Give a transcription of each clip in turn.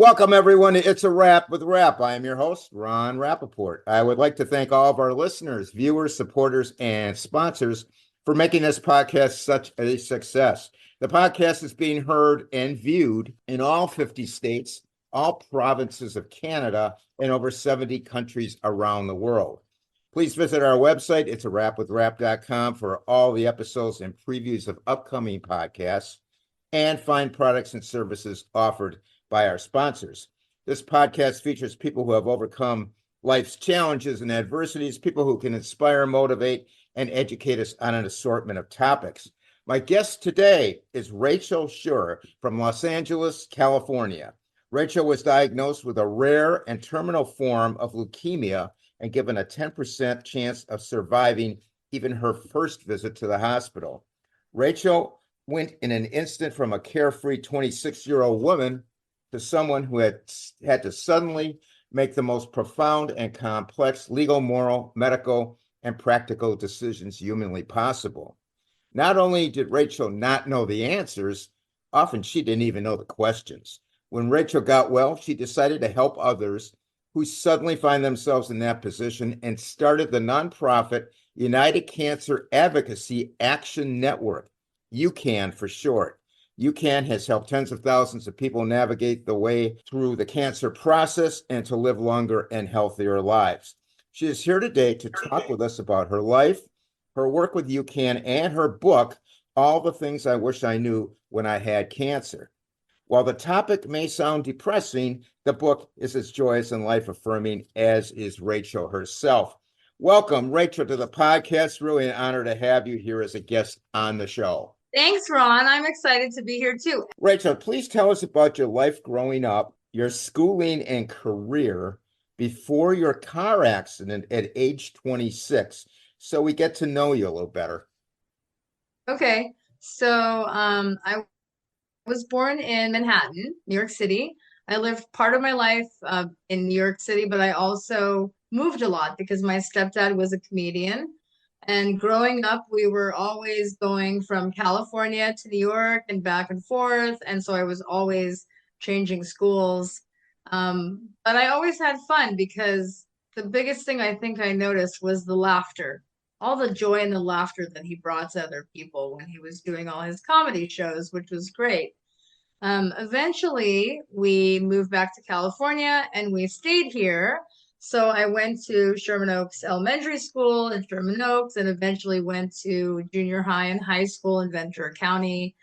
Welcome, everyone. It's a Wrap with Rap. I am your host, Ron Rappaport. I would like to thank all of our listeners, viewers, supporters, and sponsors for making this podcast such a success. The podcast is being heard and viewed in all 50 states, all provinces of Canada, and over 70 countries around the world. Please visit our website, it's a wrapwithrap.com, for all the episodes and previews of upcoming podcasts, and find products and services offered by our sponsors. This podcast features people who have overcome life's challenges and adversities, people who can inspire, motivate, and educate us on an assortment of topics. My guest today is Rachel Shur from Los Angeles, California. Rachel was diagnosed with a rare and terminal form of leukemia and given a 10% chance of surviving even her first visit to the hospital. Rachel went in an instant from a carefree 26-year-old woman to someone who had to suddenly make the most profound and complex legal, moral, medical, and practical decisions humanly possible. Not only did Rachel not know the answers, often she didn't even know the questions. When Rachel got well, she decided to help others who suddenly find themselves in that position and started the nonprofit United Cancer Advocacy Action Network, UCAAN for short. UCAN has helped tens of thousands of people navigate the way through the cancer process and to live longer and healthier lives. She is here today to talk with us about her life, her work with UCAN, and her book, All the Things I Wish I Knew When I Had Cancer. While the topic may sound depressing, the book is as joyous and life-affirming as is Rachel herself. Welcome, Rachel, to the podcast. Really an honor to have you here as a guest on the show. Thanks, Ron. I'm excited to be here too. Rachel, please tell us about your life growing up, your schooling and career before your car accident at age 26, so we get to know you a little better. Okay, so I was born in Manhattan, New York City. I lived part of my life in New York City, but I also moved a lot because my stepdad was a comedian. And growing up, we were always going from California to New York and back and forth. And so I was always changing schools. But I always had fun because the biggest thing I think I noticed was the laughter, all the joy and the laughter that he brought to other people when he was doing all his comedy shows, which was great. Eventually, we moved back to California and we stayed here. So I went to Sherman Oaks Elementary School in Sherman Oaks and eventually went to junior high and high school in Ventura County.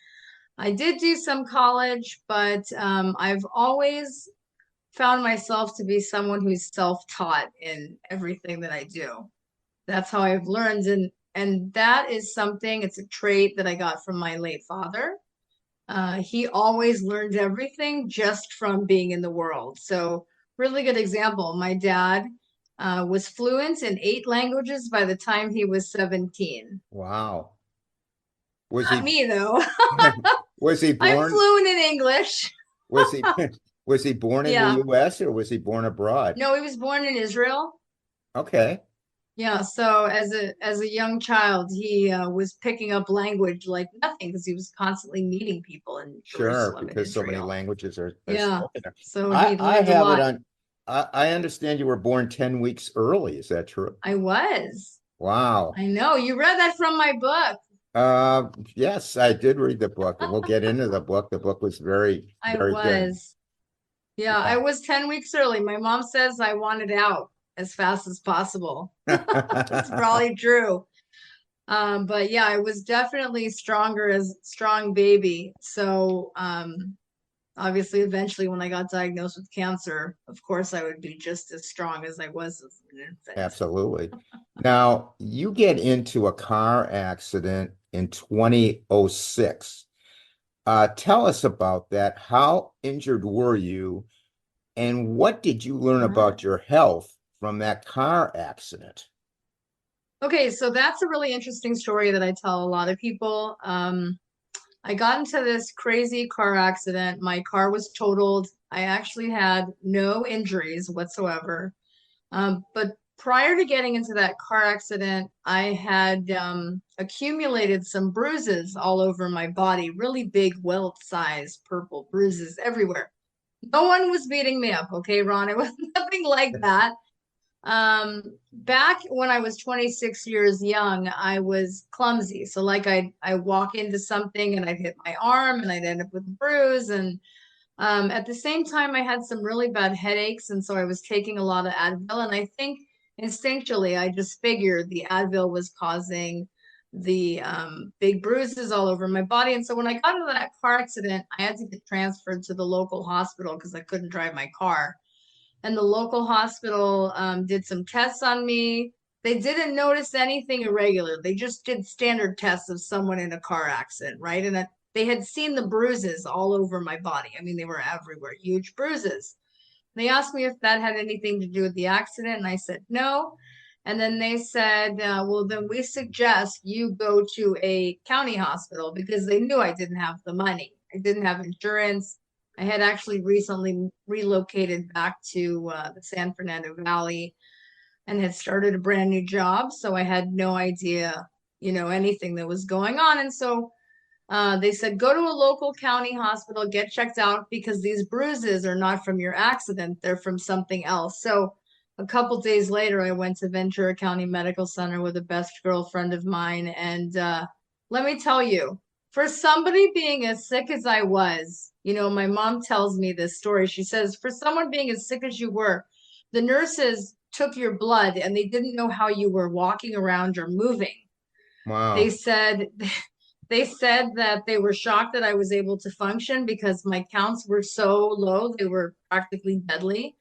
I did do some college, but I've always found myself to be someone who's self-taught in everything that I do. That's how I've learned. And that is something, it's a trait that I got from my late father. He always learned everything just from being in the world. So really good example. My dad was fluent in 8 languages by the time he was 17. Wow. Not me, though. Was he I'm born? fluent in English. Was he born in Yeah. the U.S. or was he born abroad? No, he was born in Israel. Okay. Yeah, so as a young child, he was picking up language like nothing because he was constantly meeting people in Sure, Jerusalem and because so many Israel. languages are Yeah, spoken there. so I, he I learned a have it lot. on, I understand you were born 10 weeks early. Is that true? I was. Wow. I know. You read that from my book. Yes, I did read the book, and we'll get into the book. The book was very, I very good. was. Yeah, I was 10 weeks early. My mom says I wanted out as fast as possible. That's probably true. But yeah, I was definitely stronger as strong baby. So obviously eventually when I got diagnosed with cancer, of course I would be just as strong as I was as an infant. Absolutely. Now, you get into a car accident in 2006. Tell us about that. How injured were you, and what did you learn about your health from that car accident? Okay, so that's a really interesting story that I tell a lot of people. I got into this crazy car accident. My car was totaled. I actually had no injuries whatsoever. But prior to getting into that car accident, I had accumulated some bruises all over my body, really big welt-sized purple bruises everywhere. No one was beating me up, okay, Ron? It was nothing like that. Back when I was 26 years young, I was clumsy. So like I walk into something and I'd hit my arm and I'd end up with a bruise. And at the same time, I had some really bad headaches, and so I was taking a lot of Advil. And I think instinctually, I just figured the Advil was causing the big bruises all over my body. And so when I got into that car accident, I had to get transferred to the local hospital because I couldn't drive my car. And the local hospital did some tests on me. They didn't notice anything irregular. They just did standard tests of someone in a car accident, right? And they had seen the bruises all over my body. I mean, they were everywhere, huge bruises. They asked me if that had anything to do with the accident, and I said no. And then they said, well, then we suggest you go to a county hospital because they knew I didn't have the money. I didn't have insurance. I had actually recently relocated back to the San Fernando Valley and had started a brand new job. So I had no idea, anything that was going on. And so they said, go to a local county hospital, get checked out because these bruises are not from your accident. They're from something else. So a couple days later, I went to Ventura County Medical Center with a best girlfriend of mine. And let me tell you, for somebody being as sick as I was, my mom tells me this story. She says, for someone being as sick as you were, the nurses took your blood and they didn't know how you were walking around or moving. They Wow. said they said that they were shocked that I was able to function because my counts were so low, they were practically deadly.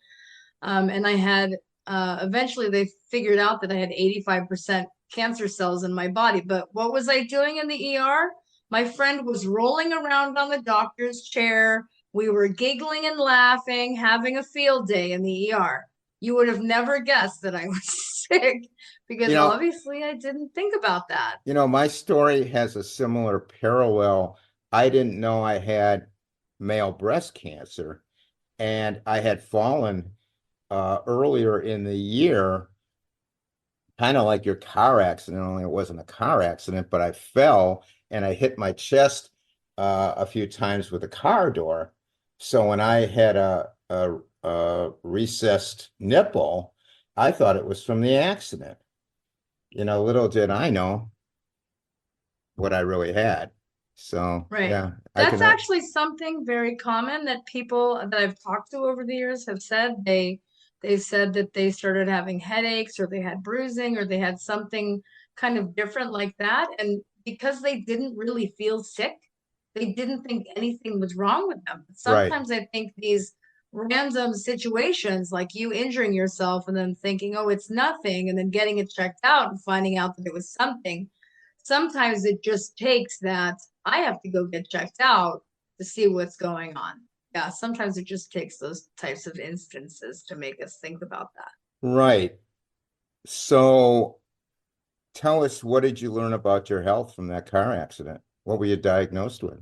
And I had eventually they figured out that I had 85% cancer cells in my body. But what was I doing in the ER? My friend was rolling around on the doctor's chair. We were giggling and laughing, having a field day in the ER. You would have never guessed that I was sick You because know, obviously I didn't think about that. my story has a similar parallel. I didn't know I had male breast cancer, and I had fallen earlier in the year, kind of like your car accident, only it wasn't a car accident, but I fell and I hit my chest a few times with a car door. So when I had a recessed nipple, I thought it was from the accident. Little did I know what I really had. So Right. yeah, I That's can. actually something very common that people that I've talked to over the years have said. They said that they started having headaches or they had bruising or they had something kind of different like that. And because they didn't really feel sick, they didn't think anything was wrong with them. Right. Sometimes I think these random situations like you injuring yourself and then thinking, oh, it's nothing, and then getting it checked out and finding out that it was something. Sometimes it just takes that I have to go get checked out to see what's going on. Yeah, sometimes it just takes those types of instances to make us think about that. Right. So tell us, what did you learn about your health from that car accident? What were you diagnosed with?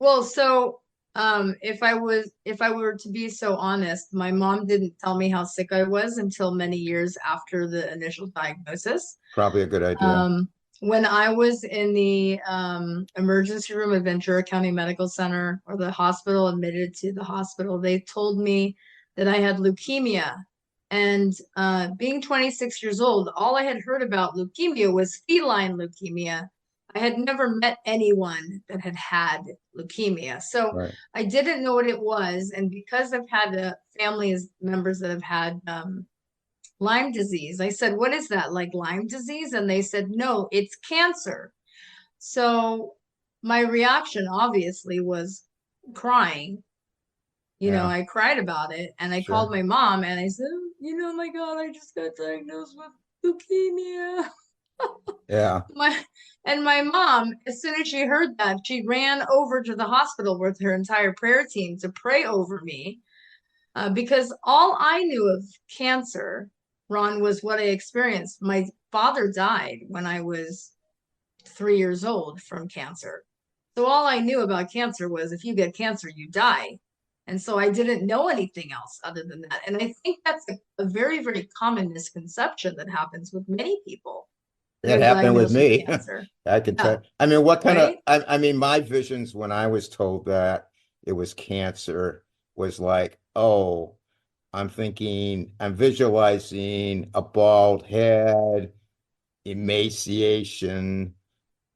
Well, so if I were to be so honest, my mom didn't tell me how sick I was until many years after the initial diagnosis. Probably a good idea. Um, when I was in the emergency room at Ventura County Medical Center or the hospital, admitted to the hospital, they told me that I had leukemia. And being 26 years old, all I had heard about leukemia was feline leukemia. I had never met anyone that had had leukemia. So Right. I didn't know what it was. And because I've had families members that have had Lyme disease. I said, what is that? Like Lyme disease? And they said, no, it's cancer. So my reaction obviously was crying. Yeah, I cried about it and I called sure. my mom and I said, oh my God, I just got diagnosed with leukemia. Yeah. My and my mom, as soon as she heard that, she ran over to the hospital with her entire prayer team to pray over me because all I knew of cancer, Ron, was what I experienced. My father died when I was 3 years old from cancer. So all I knew about cancer was if you get cancer, you die. And so I didn't know anything else other than that. And I think that's a very, very common misconception that happens with many people that It are happened with diagnosed with me. cancer. I can Yeah, tell. I mean, what kind of, right? I mean, my visions when I was told that it was cancer, was like, oh, I'm visualizing a bald head, emaciation,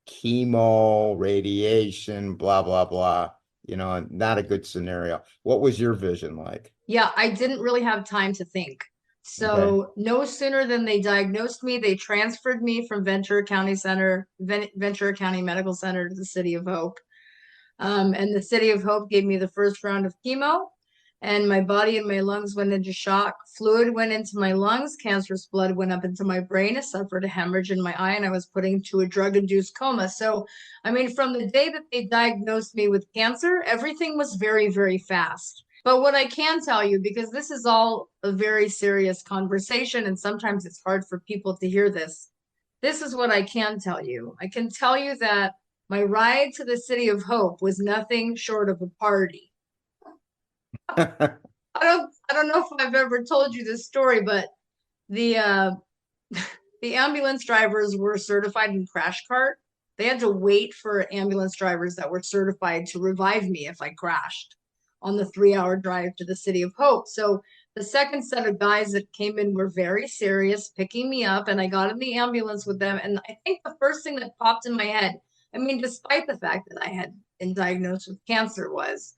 chemo, radiation, blah, blah, blah. Not a good scenario. What was your vision like? Yeah, I didn't really have time to think. Okay. So no sooner than they diagnosed me, they transferred me from Ventura County Medical Center to the City of Hope. And the City of Hope gave me the first round of chemo, and my body and my lungs went into shock. Fluid went into my lungs, cancerous blood went up into my brain. I suffered a hemorrhage in my eye, and I was put into a drug-induced coma. So, I mean, from the day that they diagnosed me with cancer, everything was very, very fast. But what I can tell you, because this is all a very serious conversation, and sometimes it's hard for people to hear this is what I can tell you. I can tell you that my ride to the City of Hope was nothing short of a party. I don't know if I've ever told you this story, but the the ambulance drivers were certified in crash cart. They had to wait for ambulance drivers that were certified to revive me if I crashed on the 3-hour drive to the City of Hope. So the second set of guys that came in were very serious, picking me up, and I got in the ambulance with them. And I think the first thing that popped in my head, I mean, despite the fact that I had been diagnosed with cancer, was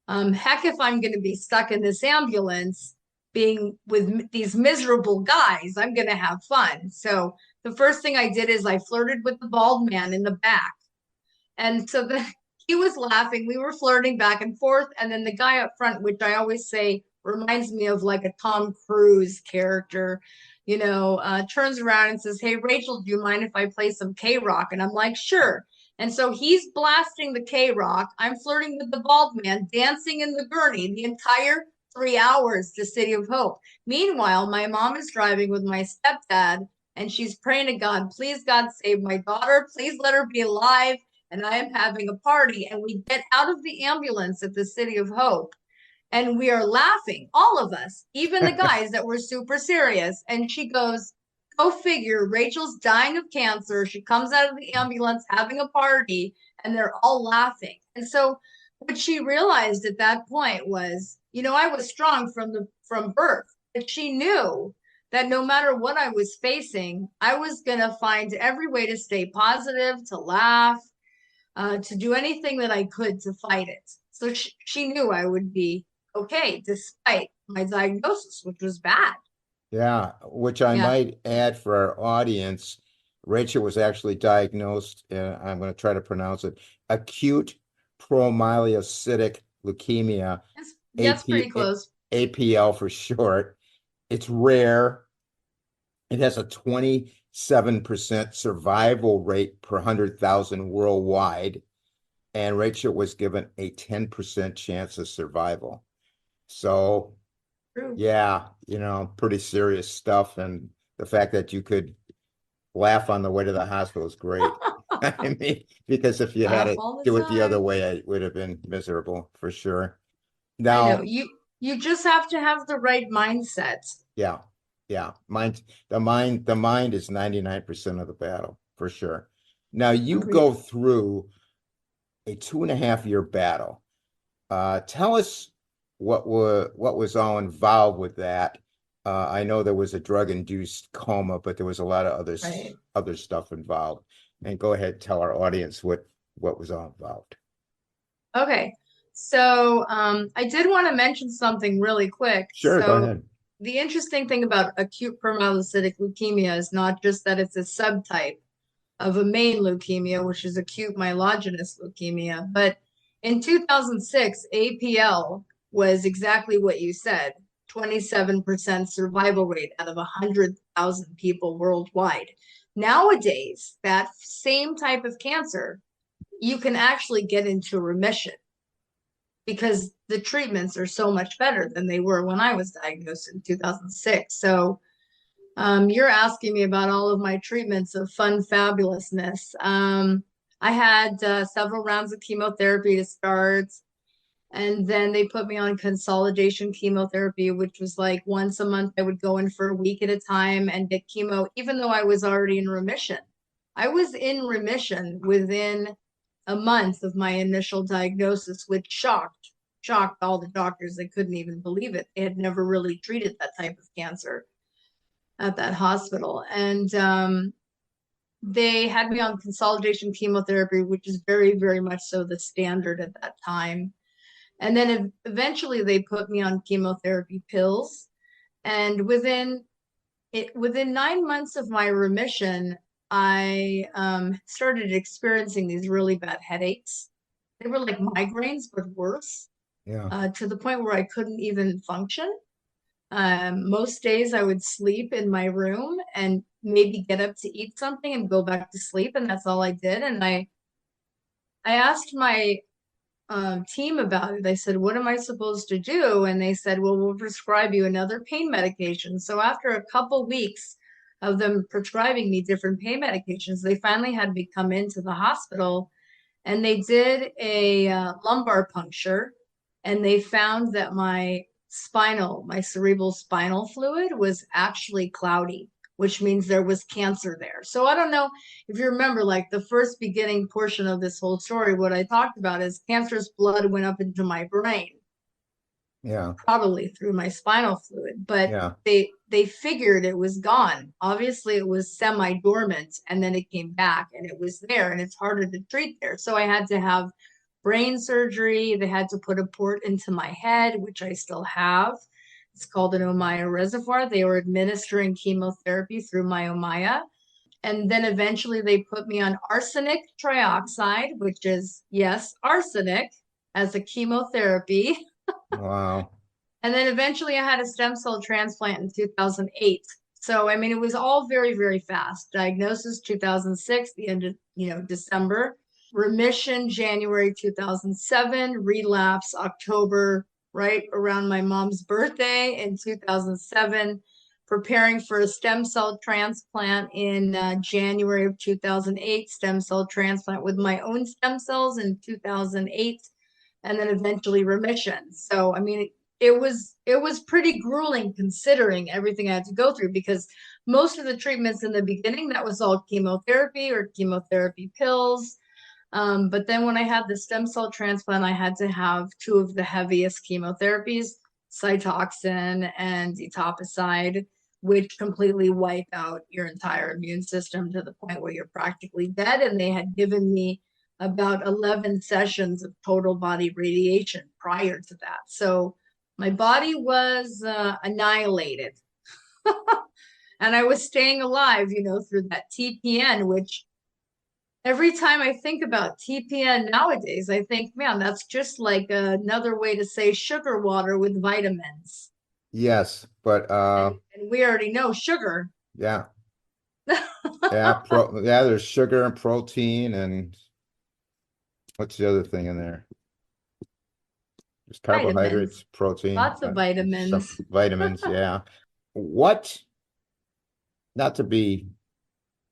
heck, if I'm going to be stuck in this ambulance being with these miserable guys, I'm going to have fun. So the first thing I did is I flirted with the bald man in the back. And so he was laughing. We were flirting back and forth. And then the guy up front, which I always say reminds me of like a Tom Cruise character, turns around and says, "Hey, Rachel, do you mind if I play some K-Rock?" And I'm like, "Sure." And so he's blasting the K-Rock. I'm flirting with the bald man, dancing in the gurney the entire 3 hours to City of Hope. Meanwhile, my mom is driving with my stepdad, and she's praying to God, "Please, God, save my daughter. Please let her be alive." And I am having a party. And we get out of the ambulance at the City of Hope, and we are laughing, all of us, even the guys that were super serious. And she goes, "Go figure, Rachel's dying of cancer. She comes out of the ambulance having a party," and they're all laughing. And so what she realized at that point was, I was strong from birth, but she knew that no matter what I was facing, I was going to find every way to stay positive, to laugh, to do anything that I could to fight it. So she knew I would be okay despite my diagnosis, which was bad. Yeah, which I Yeah. might add for our audience, Rachel was actually diagnosed, I'm going to try to pronounce it, acute promyelocytic leukemia, That's pretty close. APL for short. It's rare. It has a 27% survival rate per 100,000 worldwide, and Rachel was given a 10% chance of survival. So True. yeah, pretty serious stuff. And the fact that you could laugh on the way to the hospital is great. I mean, because if you had Laugh to all the do it the other time. way, it would have been miserable for sure. I know. Now, You just have to have the right mindset. yeah, yeah. The mind is 99% of the battle for sure. Now you Agreed. go through a 2.5 year battle. Tell us what was all involved with that. I know there was a drug-induced coma, but there was a lot of Right. other stuff involved. And go ahead, tell our audience what was all involved. Okay. So I did want to mention something really quick. Sure, go So ahead. the interesting thing about acute promyelocytic leukemia is not just that it's a subtype of a main leukemia, which is acute myelogenous leukemia. But in 2006, APL was exactly what you said, 27% survival rate out of 100,000 people worldwide. Nowadays, that same type of cancer, you can actually get into remission because the treatments are so much better than they were when I was diagnosed in 2006. So you're asking me about all of my treatments of fun fabulousness. I had several rounds of chemotherapy to start, and then they put me on consolidation chemotherapy, which was like once a month. I would go in for a week at a time and get chemo, even though I was already in remission. I was in remission within a month of my initial diagnosis, which shocked shocked all the doctors. They couldn't even believe it. They had never really treated that type of cancer at that hospital. And they had me on consolidation chemotherapy, which is very, very much so the standard at that time. And then eventually they put me on chemotherapy pills. And within 9 months of my remission, I started experiencing these really bad headaches. They were like migraines, but worse, Yeah. to the point where I couldn't even function. Most days I would sleep in my room and maybe get up to eat something and go back to sleep, and that's all I did. And I asked my team about it. I said, "What am I supposed to do?" And they said, "Well, we'll prescribe you another pain medication." So after a couple weeks of them prescribing me different pain medications, they finally had me come into the hospital, and they did a lumbar puncture, and they found that my cerebral spinal fluid was actually cloudy, which means there was cancer there. So I don't know if you remember, like the first beginning portion of this whole story, what I talked about is cancerous blood went up into my brain, Yeah. probably through my spinal fluid, but Yeah. they figured it was gone. Obviously, it was semi-dormant, and then it came back, and it was there, and it's harder to treat there. So I had to have brain surgery. They had to put a port into my head, which I still have. It's called an Ommaya reservoir. They were administering chemotherapy through my Ommaya. And then eventually they put me on arsenic trioxide, which is, yes, arsenic as a chemotherapy. Wow. And then eventually I had a stem cell transplant in 2008. So, I mean, it was all very, very fast. Diagnosis 2006, the end of, December. Remission January 2007. Relapse October, right around my mom's birthday in 2007. Preparing for a stem cell transplant in January of 2008. Stem cell transplant with my own stem cells in 2008. And then eventually remission. So, I mean, it was pretty grueling considering everything I had to go through, because most of the treatments in the beginning, that was all chemotherapy or chemotherapy pills. But then when I had the stem cell transplant, I had to have two of the heaviest chemotherapies, Cytoxan and etoposide, which completely wipe out your entire immune system to the point where you're practically dead. And they had given me about 11 sessions of total body radiation prior to that. So my body was annihilated. And I was staying alive, through that TPN, which every time I think about TPN nowadays, I think, man, that's just like another way to say sugar water with vitamins. Yes, but And we already know sugar. yeah. Yeah, there's sugar and protein and what's the other thing in there? There's Vitamins, carbohydrates, protein, lots of some vitamins. vitamins, yeah. What, not to be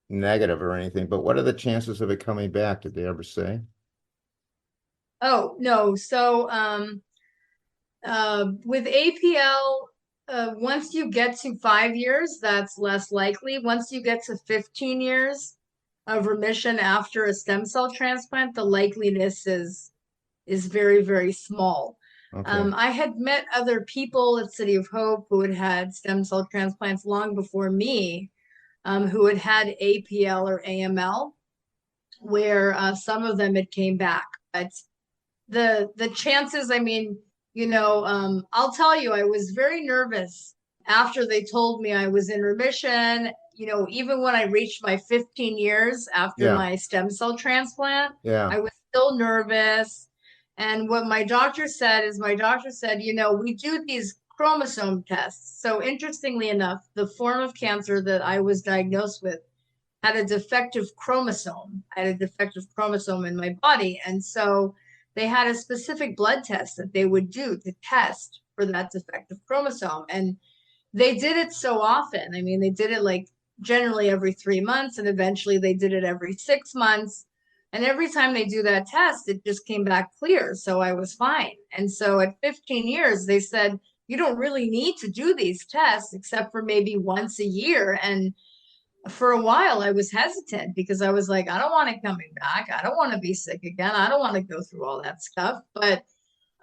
negative or anything, but what are the chances of it coming back? Did they ever say? Oh, no. So, with APL, once you get to 5 years, that's less likely. Once you get to 15 years of remission after a stem cell transplant, the likeliness is very, very small. Okay. I had met other people at City of Hope who had had stem cell transplants long before me, who had had APL or AML, where some of them had came back. But the chances, I mean, I'll tell you, I was very nervous after they told me I was in remission. Even when I reached my 15 years after Yeah. my stem cell transplant, Yeah. I was still nervous. And what my doctor said is, we do these chromosome tests. So interestingly enough, the form of cancer that I was diagnosed with had a defective chromosome. I had a defective chromosome in my body. And so they had a specific blood test that they would do to test for that defective chromosome. And they did it so often. I mean, they did it like generally every 3 months, and eventually they did it every 6 months. And every time they do that test, it just came back clear. So I was fine. And so at 15 years, they said, you don't really need to do these tests except for maybe once a year. And for a while I was hesitant because I was like, I don't want it coming back. I don't want to be sick again. I don't want to go through all that stuff. But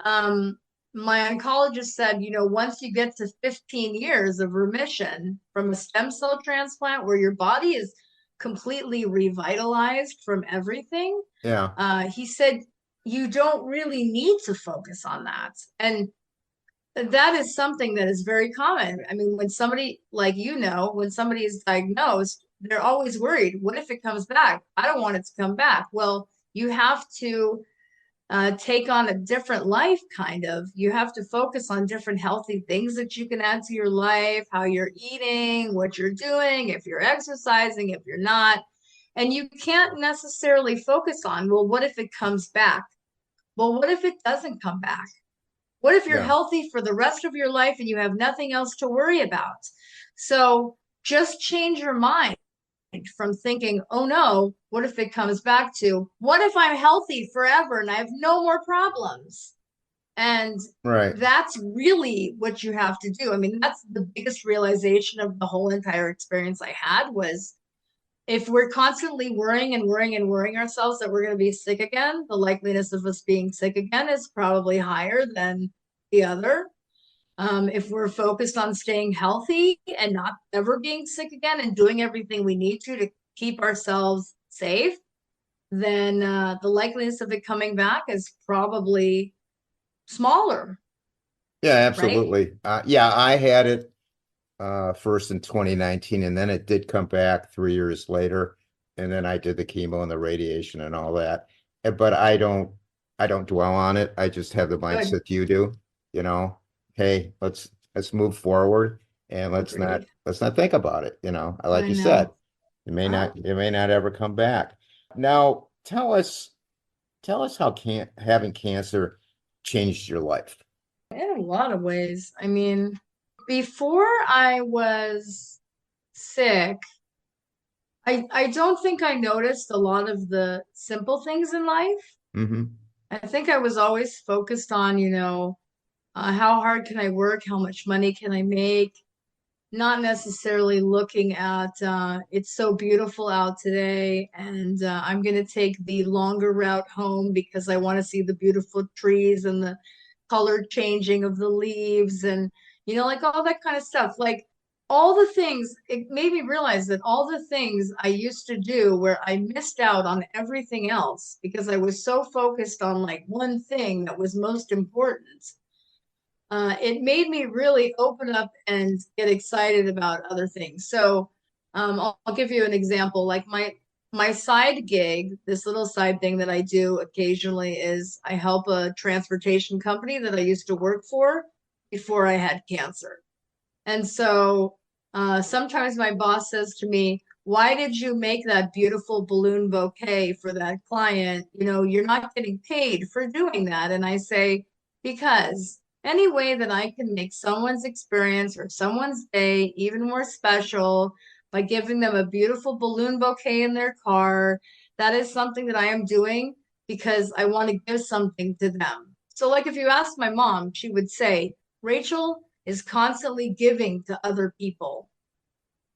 Um, my oncologist said, once you get to 15 years of remission from a stem cell transplant where your body is completely revitalized from everything, Yeah. he said, you don't really need to focus on that. And that is something that is very common. I mean, when somebody, like, when somebody is diagnosed, they're always worried. What if it comes back? I don't want it to come back. Well, you have to take on a different life, kind of. You have to focus on different healthy things that you can add to your life, how you're eating, what you're doing, if you're exercising, if you're not. And you can't necessarily focus on, well, what if it comes back? Well, what if it doesn't come back? What if you're Yeah. healthy for the rest of your life and you have nothing else to worry about? So just change your mind from thinking, oh no, what if it comes back, to what if I'm healthy forever and I have no more problems? And Right. that's really what you have to do. I mean, that's the biggest realization of the whole entire experience I had was, if we're constantly worrying and worrying and worrying ourselves that we're going to be sick again, the likeliness of us being sick again is probably higher than the other. If we're focused on staying healthy and not ever being sick again and doing everything we need to keep ourselves safe, then the likeliness of it coming back is probably smaller, Yeah, right? absolutely. Yeah, I had it first in 2019, and then it did come back 3 years later, and then I did the chemo and the radiation and all that. But I don't dwell on it. I just have the Good. mindset you do, you know, hey, let's move forward and Agreed. let's not think about it, like I you said, know. Oh, it may not ever come back. Now, tell us how having cancer changed your life. in a lot of ways. I mean, before I was sick, I don't think I noticed a lot of the simple things in life. Hmm. I think I was always focused on, how hard can I work? How much money can I make? Not necessarily looking at, it's so beautiful out today, and I'm going to take the longer route home because I want to see the beautiful trees and the color changing of the leaves, and, like all that kind of stuff. Like all the things, it made me realize that all the things I used to do where I missed out on everything else because I was so focused on like one thing that was most important, it made me really open up and get excited about other things. So I'll give you an example. Like my side gig, this little side thing that I do occasionally is I help a transportation company that I used to work for before I had cancer. And so sometimes my boss says to me, why did you make that beautiful balloon bouquet for that client? You're not getting paid for doing that. And I say, because any way that I can make someone's experience or someone's day even more special by giving them a beautiful balloon bouquet in their car, that is something that I am doing because I want to give something to them. So, like if you ask my mom, she would say, Rachel is constantly giving to other people.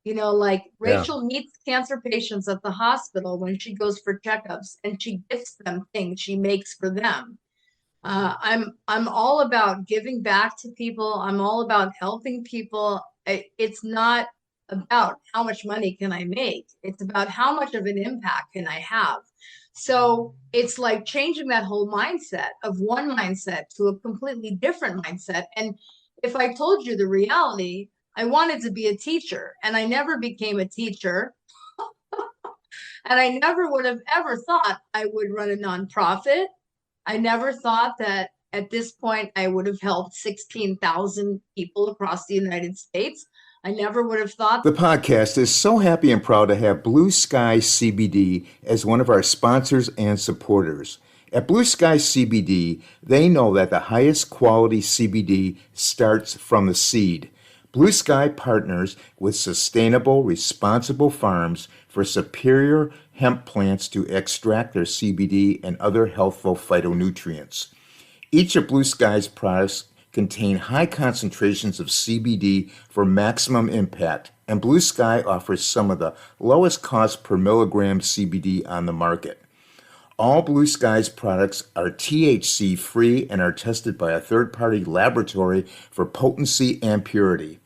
Like Yeah. Rachel meets cancer patients at the hospital when she goes for checkups and she gifts them things she makes for them. I'm all about giving back to people. I'm all about helping people. It's not about how much money can I make. It's about how much of an impact can I have. So it's like changing that whole mindset of one mindset to a completely different mindset. And if I told you the reality, I wanted to be a teacher and I never became a teacher. And I never would have ever thought I would run a nonprofit. I never thought that at this point I would have helped 16,000 people across the United States. I never would have thought. The podcast is so happy and proud to have Blue Sky CBD as one of our sponsors and supporters. At Blue Sky CBD, they know that the highest quality CBD starts from the seed. Blue Sky partners with sustainable, responsible farms for superior hemp plants to extract their CBD and other healthful phytonutrients. Each of Blue Sky's products contain high concentrations of CBD for maximum impact, and Blue Sky offers some of the lowest cost per milligram CBD on the market. All Blue Sky's products are THC free and are tested by a third-party laboratory for potency and purity.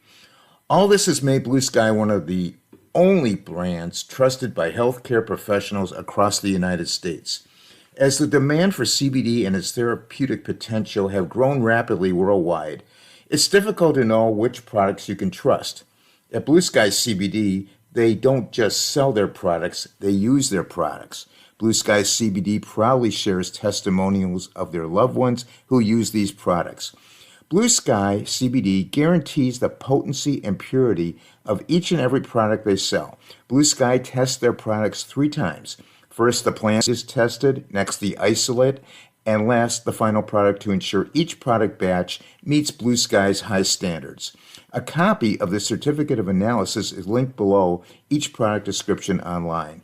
All this has made Blue Sky one of the only brands trusted by healthcare professionals across the United States. As the demand for CBD and its therapeutic potential have grown rapidly worldwide, it's difficult to know which products you can trust. At Blue Sky CBD, they don't just sell their products, they use their products. Blue Sky CBD proudly shares testimonials of their loved ones who use these products. Blue Sky CBD guarantees the potency and purity of each and every product they sell. Blue Sky tests their products 3 times. First, the plant is tested, next, the isolate, and last, the final product to ensure each product batch meets Blue Sky's high standards. A copy of the certificate of analysis is linked below each product description online.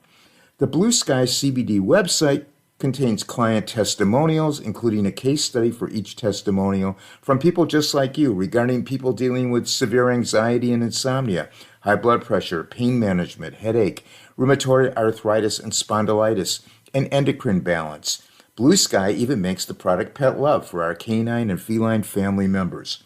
The Blue Sky CBD website contains client testimonials, including a case study for each testimonial from people just like you regarding people dealing with severe anxiety and insomnia, high blood pressure, pain management, headache, rheumatoid arthritis and spondylitis, and endocrine balance. Blue Sky even makes the product Pet Love for our canine and feline family members.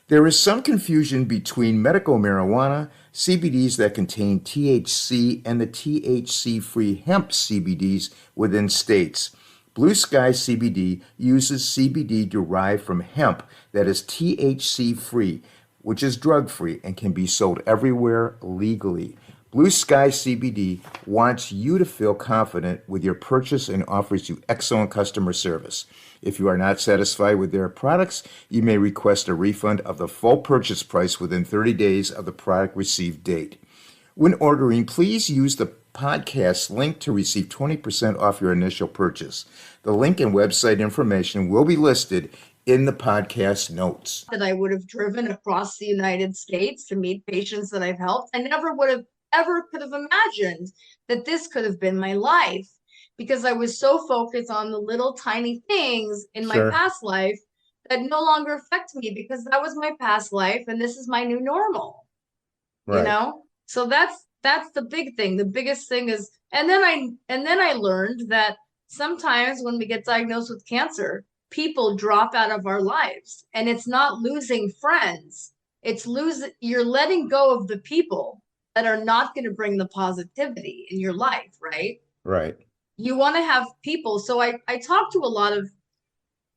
There is some confusion between medical marijuana, CBDs that contain THC, and the THC-free hemp CBDs within states. Blue Sky CBD uses CBD derived from hemp that is THC-free, which is drug-free and can be sold everywhere legally. Blue Sky CBD wants you to feel confident with your purchase and offers you excellent customer service. If you are not satisfied with their products, you may request a refund of the full purchase price within 30 days of the product received date. When ordering, please use the podcast link to receive 20% off your initial purchase. The link and website information will be listed in the podcast notes. That I would have driven across the United States to meet patients that I've helped. I never would have ever could have imagined that this could have been my life, because I was so focused on the little tiny things in my Sure. past life that no longer affect me, because that was my past life and this is my new normal, Right. So that's the big thing. The biggest thing is, and then I learned that sometimes when we get diagnosed with cancer, people drop out of our lives, and it's not losing friends, you're letting go of the people that are not going to bring the positivity in your life, right? Right. You want to have people. So I talk to a lot of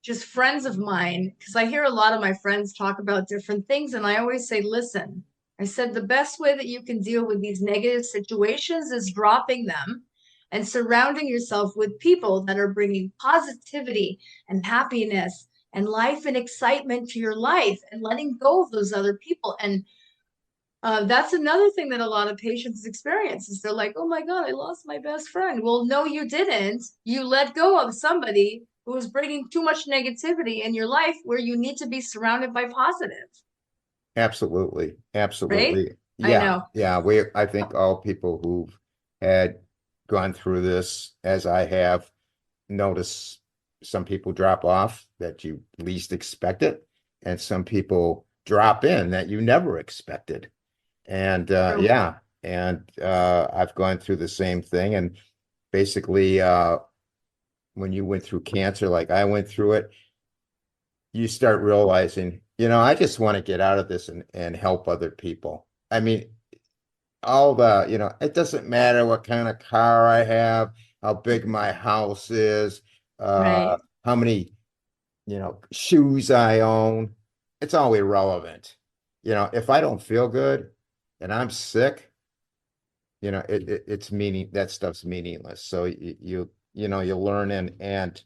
just friends of mine, because I hear a lot of my friends talk about different things. And I always say, listen, I said, the best way that you can deal with these negative situations is dropping them and surrounding yourself with people that are bringing positivity and happiness and life and excitement to your life, and letting go of those other people. And that's another thing that a lot of patients experience is they're like, oh my God, I lost my best friend. Well, no, you didn't. You let go of somebody who was bringing too much negativity in your life, where you need to be surrounded by positive, Absolutely. right? Absolutely. I Yeah. know. Yeah. I think all people who've had gone through this, as I have, notice some people drop off that you least expect it, and some people drop in that you never expected. And True. yeah, and I've gone through the same thing. And basically, when you went through cancer, like I went through it, you start realizing, I just want to get out of this and help other people. I mean, it doesn't matter what kind of car I have, how big my house is, Right. how many, shoes I own. It's all irrelevant. If I don't feel good and I'm sick, it's that stuff's meaningless. So you learn, and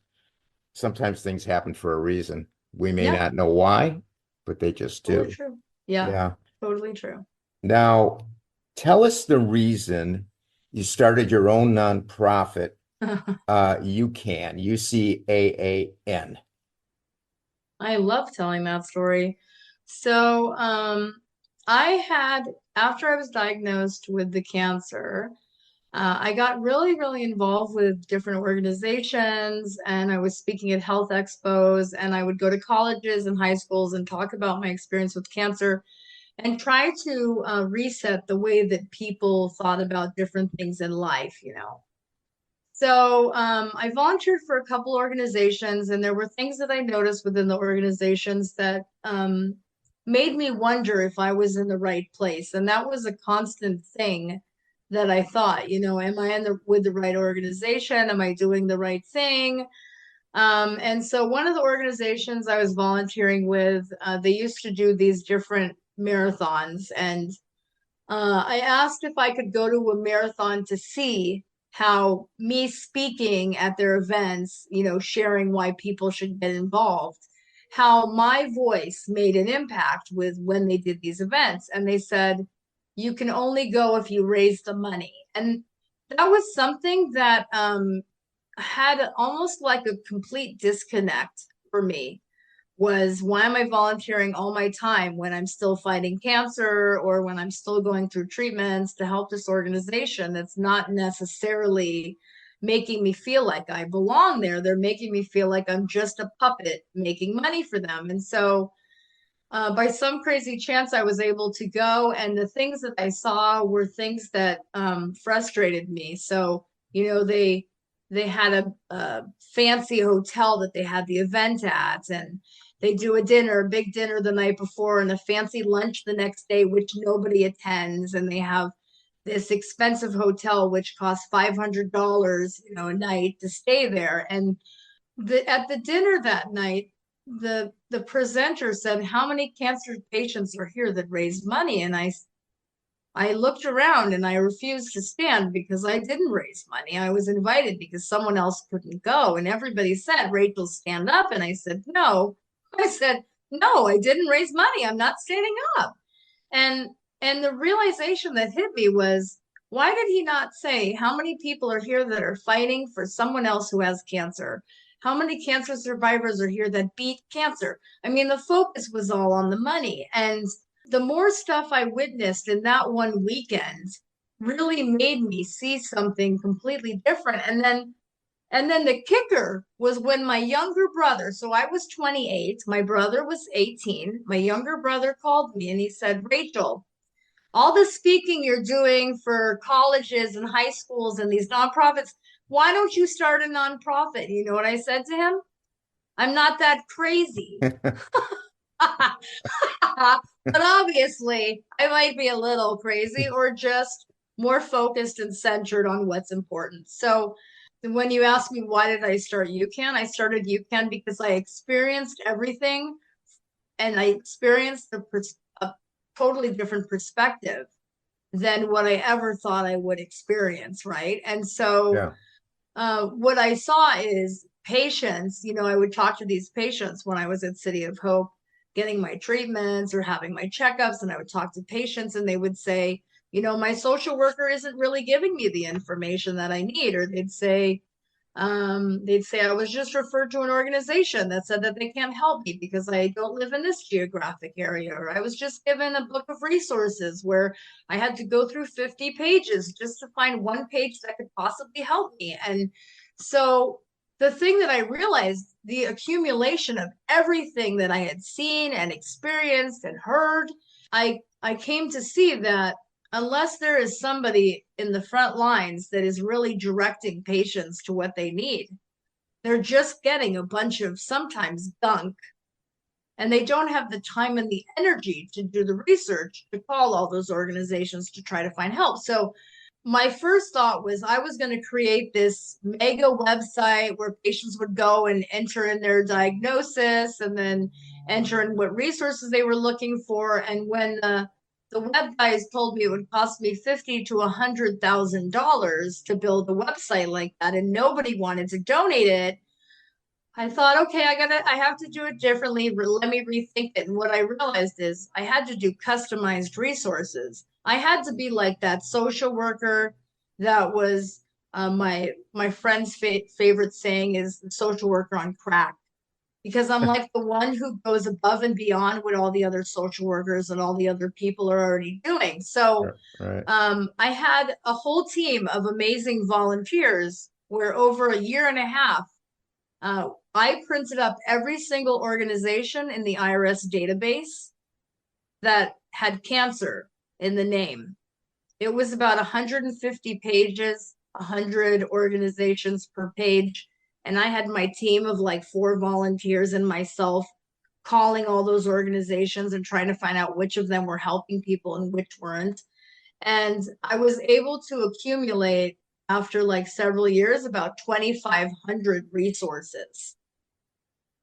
sometimes things happen for a reason. We may Yeah, not know why, but they just totally do. true. Yeah, Yeah. totally true. Now, tell us the reason you started your own nonprofit, UCAN, UCAAN. I love telling that story. So, I had, after I was diagnosed with the cancer, I got really, really involved with different organizations, and I was speaking at health expos, and I would go to colleges and high schools and talk about my experience with cancer and try to reset the way that people thought about different things in life. So I volunteered for a couple organizations, and there were things that I noticed within the organizations that made me wonder if I was in the right place. And that was a constant thing that I thought, am I with the right organization? Am I doing the right thing? And so one of the organizations I was volunteering with, they used to do these different marathons, and I asked if I could go to a marathon to see how me speaking at their events, sharing why people should get involved, how my voice made an impact with when they did these events. And they said, you can only go if you raise the money. And that was something that had almost like a complete disconnect for me. Was why am I volunteering all my time when I'm still fighting cancer or when I'm still going through treatments to help this organization that's not necessarily making me feel like I belong there? They're making me feel like I'm just a puppet making money for them. And so by some crazy chance, I was able to go, and the things that I saw were things that frustrated me. So, they had a fancy hotel that they had the event at, and they do a big dinner the night before, and a fancy lunch the next day, which nobody attends, and they have this expensive hotel which costs $500, a night to stay there. And at the dinner that night, the presenter said, how many cancer patients are here that raised money? And I looked around and I refused to stand because I didn't raise money. I was invited because someone else couldn't go. And everybody said, Rachel, stand up. And I said, no. I said, no, I didn't raise money. I'm not standing up. And the realization that hit me was, why did he not say how many people are here that are fighting for someone else who has cancer? How many cancer survivors are here that beat cancer? I mean, the focus was all on the money. And the more stuff I witnessed in that one weekend really made me see something completely different. And then the kicker was when my younger brother, so I was 28, my brother was 18, my younger brother called me and he said, Rachel, all the speaking you're doing for colleges and high schools and these nonprofits, why don't you start a nonprofit? You know what I said to him? I'm not that crazy. But obviously, I might be a little crazy or just more focused and centered on what's important. So, when you ask me why did I start UCAN, I started UCAN because I experienced everything, and I experienced a totally different perspective than what I ever thought I would experience, right? And so Yeah. what I saw is patients, I would talk to these patients when I was at City of Hope getting my treatments or having my checkups, and I would talk to patients and they would say, my social worker isn't really giving me the information that I need. Or they'd say I was just referred to an organization that said that they can't help me because I don't live in this geographic area. Or I was just given a book of resources where I had to go through 50 pages just to find one page that could possibly help me. And so the thing that I realized, the accumulation of everything that I had seen and experienced and heard, I came to see that unless there is somebody in the front lines that is really directing patients to what they need, they're just getting a bunch of sometimes gunk, and they don't have the time and the energy to do the research to call all those organizations to try to find help. So my first thought was I was going to create this mega website where patients would go and enter in their diagnosis and then enter in what resources they were looking for. And when the web guys told me it would cost me $50,000 to $100,000 to build a website like that, and nobody wanted to donate it, I thought, okay, I have to do it differently. Let me rethink it. And what I realized is I had to do customized resources. I had to be like that social worker that was my friend's favorite saying is the social worker on crack, because I'm like the one who goes above and beyond what all the other social workers and all the other people are already doing. So Right. I had a whole team of amazing volunteers where over a year and a half, I printed up every single organization in the IRS database that had cancer in the name. It was about 150 pages. 100 organizations per page. And I had my team of like 4 volunteers and myself calling all those organizations and trying to find out which of them were helping people and which weren't. And I was able to accumulate, after like several years, about 2,500 resources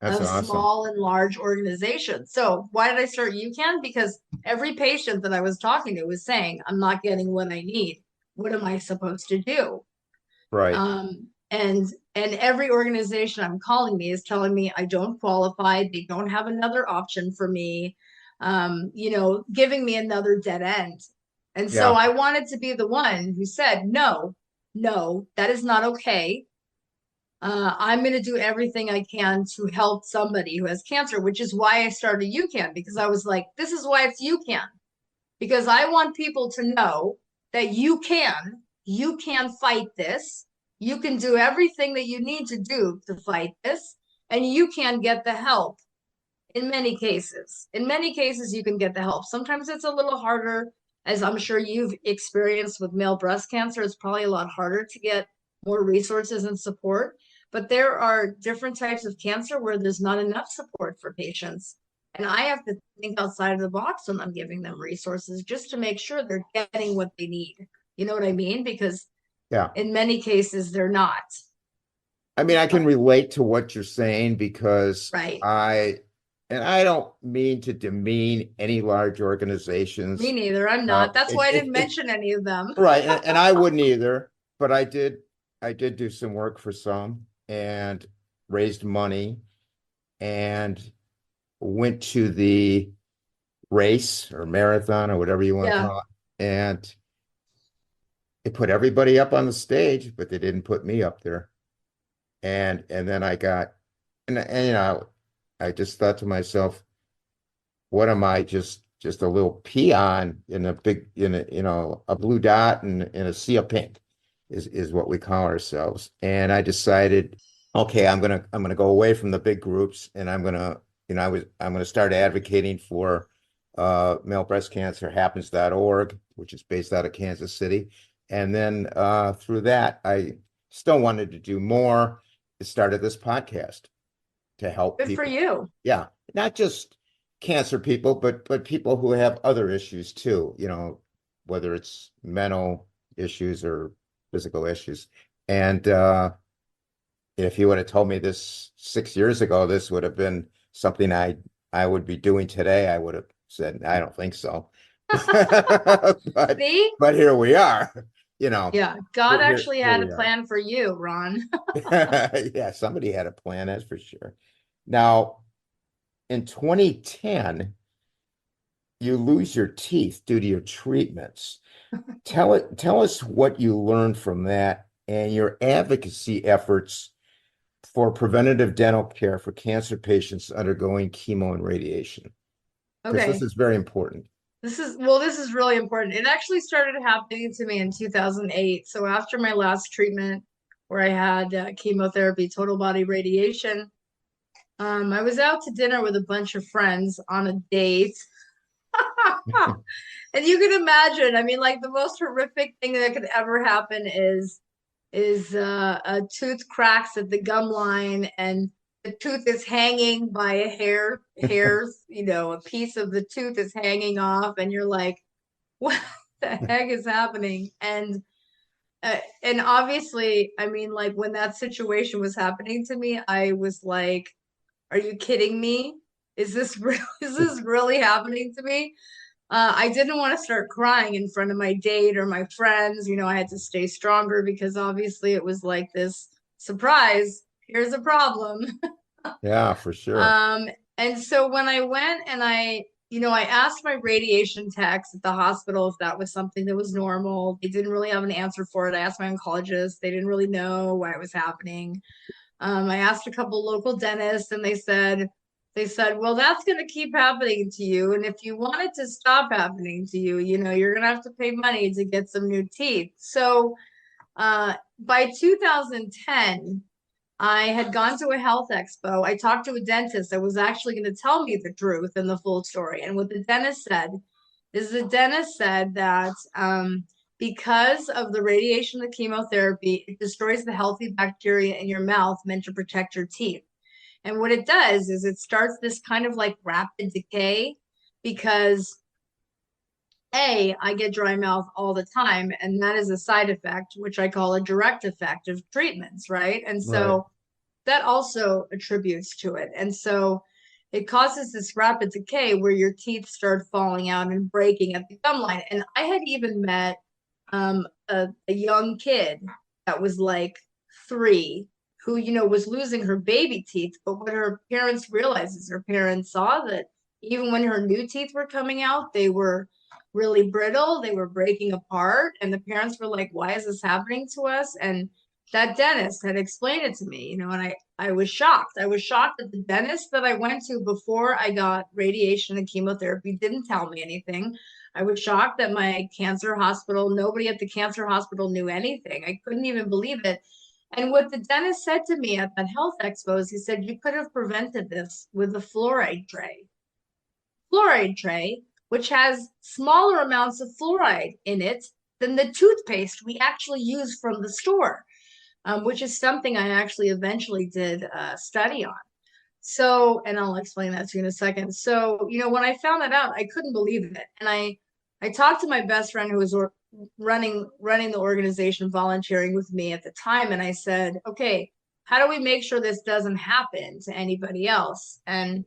That's of awesome. small and large organizations. So why did I start UCAN? Because every patient that I was talking to was saying, I'm not getting what I need. What am I supposed to do? Right. And every organization I'm calling me is telling me I don't qualify. They don't have another option for me, giving me another dead end. And so Yeah. I wanted to be the one who said, no, no, that is not okay. I'm going to do everything I can to help somebody who has cancer, which is why I started UCAN, because I was like, this is why it's UCAN, because I want people to know that you can fight this. You can do everything that you need to do to fight this, and you can get the help in many cases. In many cases, you can get the help. Sometimes it's a little harder, as I'm sure you've experienced with male breast cancer. It's probably a lot harder to get more resources and support. But there are different types of cancer where there's not enough support for patients. And I have to think outside of the box when I'm giving them resources just to make sure they're getting what they need. You know what I mean? Because Yeah. in many cases, they're not. I mean, I can relate to what you're saying because Right. I don't mean to demean any large Me organizations. neither. I'm not. That's why I didn't It mention any of them. right, and I wouldn't either, but I did do some work for some and raised money and went to the race or marathon or whatever you want to Yeah. call it. And it put everybody up on the stage, but they didn't put me up there. And then I got I just thought to myself, what am I, just a little peon in a big in a a blue dot and in a sea of pink is what we call ourselves. And I decided, okay, I'm gonna go away from the big groups and I'm gonna start advocating for male breast cancer happens.org, which is based out of Kansas City. And then through that, I still wanted to do more. I started this podcast to help Good for people. you. Yeah, not just cancer people, but people who have other issues too, whether it's mental issues or physical issues. And if you would have told me this 6 years ago, this would have been something I would be doing today, I would have said, I don't think so. But See? but here we are, you know. Yeah. God actually Here had a we are. plan for you, Ron. Yeah, somebody had a plan, that's for sure. Now, in 2010, you lose your teeth due to your treatments. Tell us what you learned from that and your advocacy efforts for preventative dental care for cancer patients undergoing chemo and radiation, because this Okay. is very important. This is really important. It actually started happening to me in 2008. So after my last treatment where I had chemotherapy, total body radiation, I was out to dinner with a bunch of friends on a date. And you can imagine, I mean, like the most horrific thing that could ever happen is a tooth cracks at the gum line and the tooth is hanging by a hairs, a piece of the tooth is hanging off, and you're like, what the heck is happening? And obviously, I mean, like when that situation was happening to me, I was like, are you kidding me? Is this real? Is this really happening to me? I didn't want to start crying in front of my date or my friends. I had to stay stronger because obviously it was like this surprise. Here's a problem. Yeah, for sure. Um, and so when I went and I asked my radiation techs at the hospital if that was something that was normal. They didn't really have an answer for it. I asked my oncologist. They didn't really know why it was happening. I asked a couple local dentists and they said, well, that's going to keep happening to you. And if you want it to stop happening to you, you're going to have to pay money to get some new teeth. So by 2010, I had gone to a health expo. I talked to a dentist that was actually going to tell me the truth and the full story. And what the dentist said is that because of the radiation, the chemotherapy, it destroys the healthy bacteria in your mouth meant to protect your teeth. And what it does is it starts this kind of like rapid decay because I get dry mouth all the time, and that is a side effect, which I call a direct effect of treatments, right? And Right. so that also attributes to it. And so it causes this rapid decay where your teeth start falling out and breaking at the gum line. And I had even met a young kid that was like 3 who, was losing her baby teeth. But what her parents realized is her parents saw that even when her new teeth were coming out, they were really brittle, they were breaking apart. And the parents were like, why is this happening to us? And that dentist had explained it to me, and I was shocked. I was shocked that the dentist that I went to before I got radiation and chemotherapy didn't tell me anything. I was shocked that my cancer hospital, nobody at the cancer hospital knew anything. I couldn't even believe it. And what the dentist said to me at that health expo is he said, you could have prevented this with a fluoride tray. Fluoride tray, which has smaller amounts of fluoride in it than the toothpaste we actually use from the store, which is something I actually eventually did a study on. So, and I'll explain that to you in a second. So, when I found that out, I couldn't believe it. And I talked to my best friend who was running the organization, volunteering with me at the time, and I said, okay, how do we make sure this doesn't happen to anybody else? And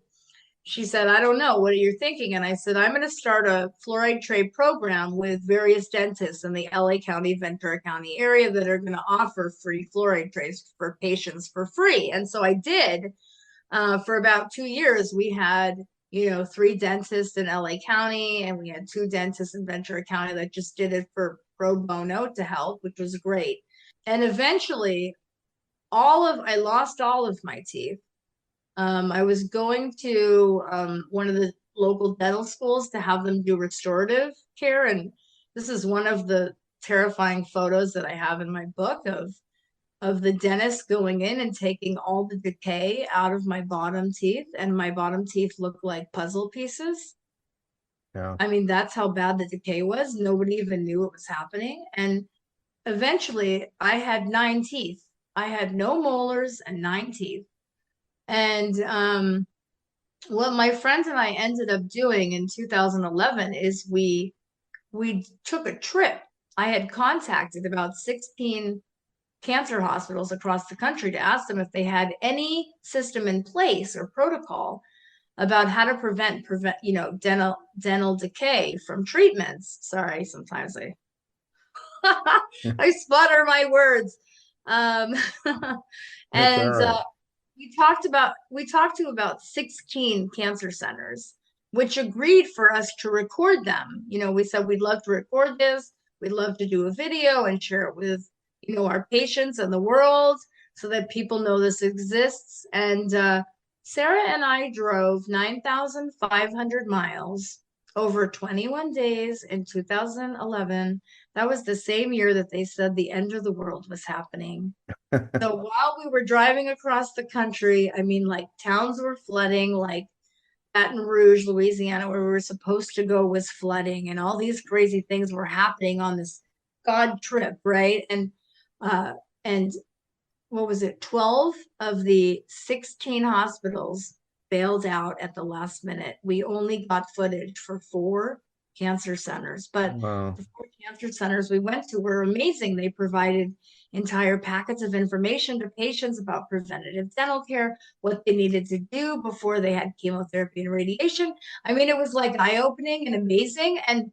she said, I don't know. What are you thinking? And I said, I'm going to start a fluoride tray program with various dentists in the LA County, Ventura County area that are going to offer free fluoride trays for patients for free. And so I did. For about 2 years, we had, 3 dentists in LA County, and we had 2 dentists in Ventura County that just did it for pro bono to help, which was great. And eventually, I lost all of my teeth. I was going to one of the local dental schools to have them do restorative care. And this is one of the terrifying photos that I have in my book of the dentist going in and taking all the decay out of my bottom teeth. And my bottom teeth look like puzzle pieces. Yeah. I mean, that's how bad the decay was. Nobody even knew it was happening. And eventually I had 9 teeth. I had no molars and 9 teeth. And what my friends and I ended up doing in 2011 is we took a trip. I had contacted about 16 cancer hospitals across the country to ask them if they had any system in place or protocol about how to prevent dental decay from treatments. Sorry, sometimes I I sputter my words. Um, That's all and right. we talked to about 16 cancer centers, which agreed for us to record them. We said we'd love to record this. We'd love to do a video and share it with, our patients and the world so that people know this exists. And Sarah and I drove 9,500 miles over 21 days in 2011. That was the same year that they said the end of the world was happening. So while we were driving across the country, I mean, like towns were flooding, like Baton Rouge, Louisiana, where we were supposed to go, was flooding, and all these crazy things were happening on this God trip, right? Uh, and what was it? 12 of the 16 hospitals bailed out at the last minute. We only got footage for 4 cancer centers, but Wow. the 4 cancer centers we went to were amazing. They provided entire packets of information to patients about preventative dental care, what they needed to do before they had chemotherapy and radiation. I mean, it was like eye-opening and amazing. And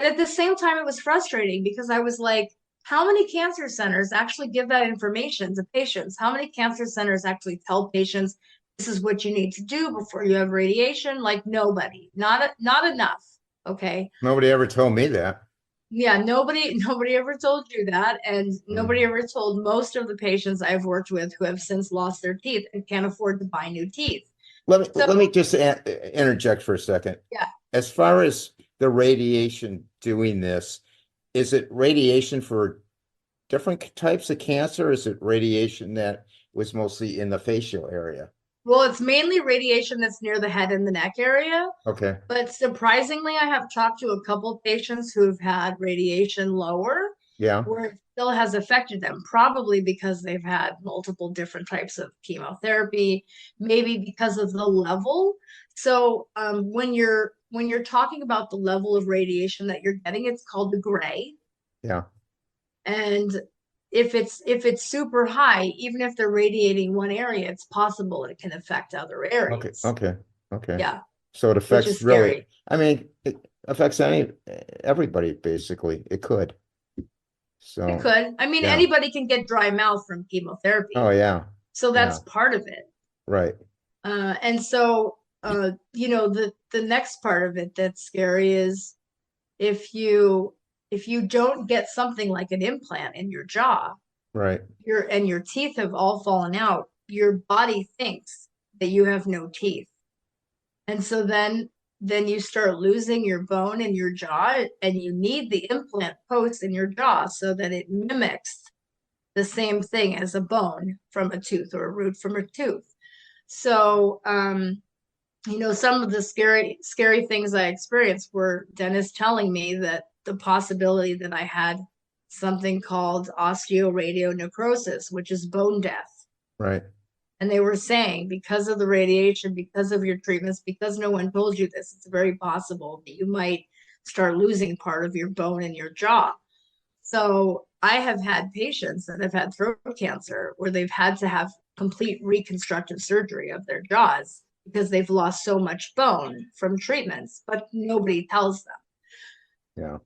at the same time, it was frustrating because I was like, how many cancer centers actually give that information to patients? How many cancer centers actually tell patients this is what you need to do before you have radiation? Like nobody, not enough. Okay. Nobody ever told me that. Yeah, nobody ever told you that, and nobody Mm. ever told most of the patients I've worked with who have since lost their teeth and can't afford to buy new teeth. So Let me just interject for a second. yeah, As far as the radiation doing this, is it radiation for different types of cancer? Or is it radiation that was mostly in the facial area? Well, it's mainly radiation that's near the head and the neck area. Okay. But surprisingly, I have talked to a couple patients who've had radiation lower Yeah. where it still has affected them, probably because they've had multiple different types of chemotherapy, maybe because of the level. So when you're talking about the level of radiation that you're getting, it's called the gray. Yeah. And if it's super high, even if they're radiating one area, it's possible it can affect other Okay. areas. Okay. Okay. Yeah, So it which affects is really, scary. I mean, it affects everybody basically. It could. It So could. I mean, yeah. anybody can get dry mouth from Oh chemotherapy. yeah. So Yeah. that's part of it. Right. And so, the next part of it that's scary is if you if you don't get something like an implant in your jaw, Right. your teeth have all fallen out, your body thinks that you have no teeth. And so then you start losing your bone in your jaw and you need the implant post in your jaw so that it mimics the same thing as a bone from a tooth or a root from a tooth. So, some of the scary things I experienced were dentists telling me that the possibility that I had something called osteoradionecrosis, which is bone death. Right. And they were saying because of the radiation, because of your treatments, because no one told you this, it's very possible that you might start losing part of your bone in your jaw. So I have had patients that have had throat cancer where they've had to have complete reconstructive surgery of their jaws because they've lost so much bone from treatments, but nobody tells them. Yeah.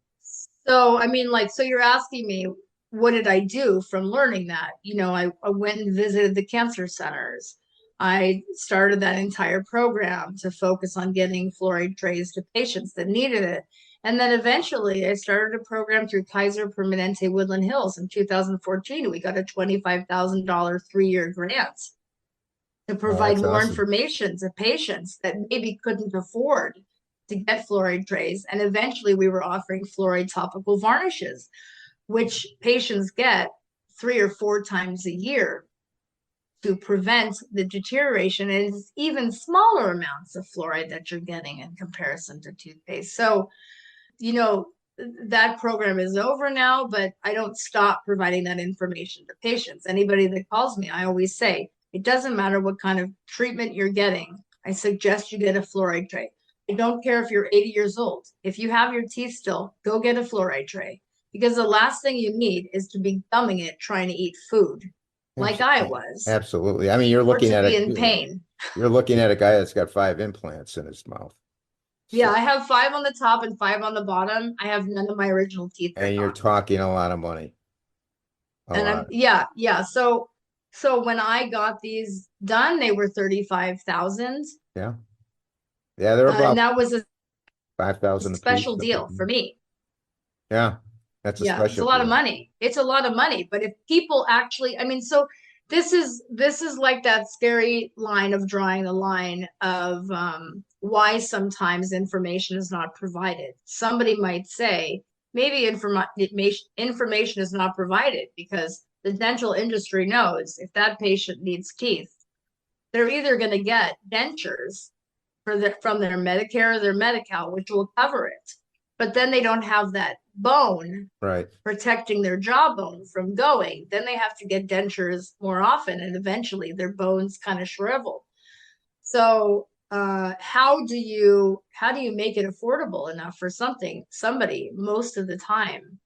So, I mean, so you're asking me, what did I do from learning that? I went and visited the cancer centers. I started that entire program to focus on getting fluoride trays to patients that needed it. And then eventually I started a program through Kaiser Permanente Woodland Hills in 2014. We got a $25,000 3-year grant to Oh, provide that's more awesome. information to patients that maybe couldn't afford to get fluoride trays. And eventually we were offering fluoride topical varnishes, which patients get 3 or 4 times a year to prevent the deterioration. And it's even smaller amounts of fluoride that you're getting in comparison to toothpaste. So, you know, that program is over now, but I don't stop providing that information to patients. Anybody that calls me, I always say, it doesn't matter what kind of treatment you're getting. I suggest you get a fluoride tray. I don't care if you're 80 years old. If you have your teeth still, go get a fluoride tray because the last thing you need is to be gumming it trying to eat food like I was Absolutely. I mean, or to be in pain. you're looking at a guy that's got 5 implants in his mouth. Yeah, So, I have 5 on the top and 5 on the bottom. I have none of my original teeth. They're and you're gone. talking a lot of money. A And lot. yeah. So when I got these done, they were 35,000. Yeah. Yeah, they're And about that was a 5,000 a piece, special something. deal for me. Yeah. That's a Yeah, it's a special lot of deal. money. It's a lot of money. But if people actually, I mean, so this is like that scary line of drawing the line of why sometimes information is not provided. Somebody might say maybe information is not provided because the dental industry knows if that patient needs teeth, they're either going to get dentures from their Medicare or their Medi-Cal, which will cover it. But then they don't have that bone Right. protecting their jawbone from going. Then they have to get dentures more often, and eventually their bones kind of shrivel. So how do you make it affordable enough for somebody? Most of the time,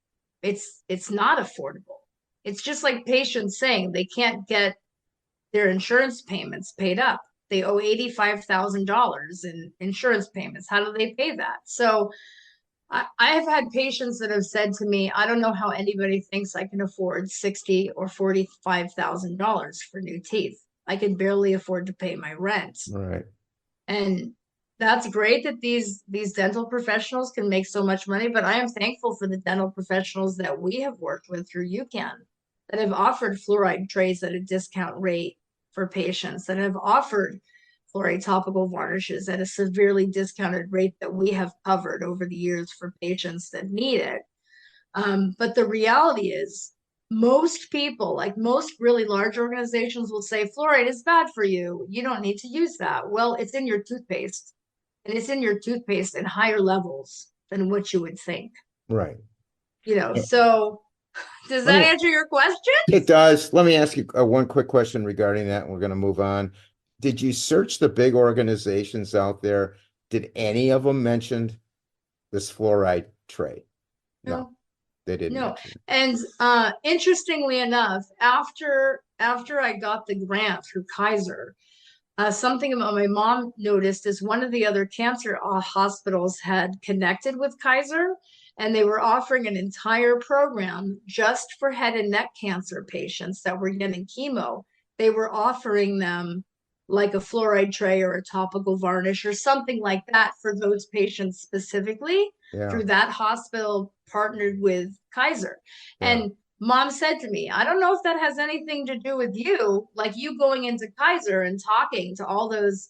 it's not affordable. It's just like patients saying they can't get their insurance payments paid up. They owe $85,000 in insurance payments. How do they pay that? So I've had patients that have said to me, I don't know how anybody thinks I can afford $60,000 or $45,000 for new teeth. I can barely afford to pay my rent. Right. And that's great that these dental professionals can make so much money, but I am thankful for the dental professionals that we have worked with through UCAAN that have offered fluoride trays at a discount rate for patients, that have offered fluoride topical varnishes at a severely discounted rate that we have covered over the years for patients that need it. But the reality is most people, like most really large organizations, will say fluoride is bad for you. You don't need to use that. Well, it's in your toothpaste, and it's in your toothpaste in higher levels than what you would think. Right. So does Let that me, answer your question? it does. Let me ask you one quick question regarding that, and we're going to move on. Did you search the big organizations out there? Did any of them mention this fluoride tray? No, No, they didn't no. mention it. And interestingly enough, after I got the grant through Kaiser, something about my mom noticed is one of the other cancer hospitals had connected with Kaiser, and they were offering an entire program just for head and neck cancer patients that were getting chemo. They were offering them like a fluoride tray or a topical varnish or something like that for those patients specifically. Yeah, Through that hospital partnered with Kaiser. yeah. And mom said to me, I don't know if that has anything to do with you, like you going into Kaiser and talking to all those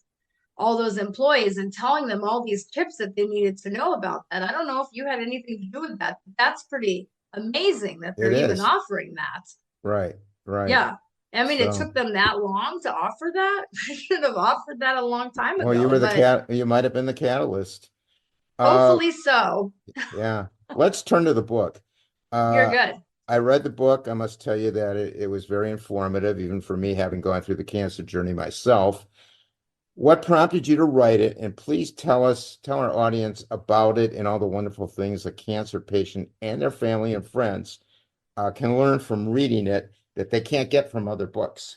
employees and telling them all these tips that they needed to know about that. I don't know if you had anything to do with that. That's pretty amazing that they're It even is. offering that. Right, right. Yeah. I mean, it So, took them that long to offer that. They should have offered that a long time well, you ago, were the but cat, you might have been the catalyst. Uh, hopefully so. yeah. Let's turn to the book. You're Uh, good. I read the book. I must tell you that it was very informative, even for me, having gone through the cancer journey myself. What prompted you to write it? And please tell our audience about it and all the wonderful things a cancer patient and their family and friends can learn from reading it that they can't get from other books.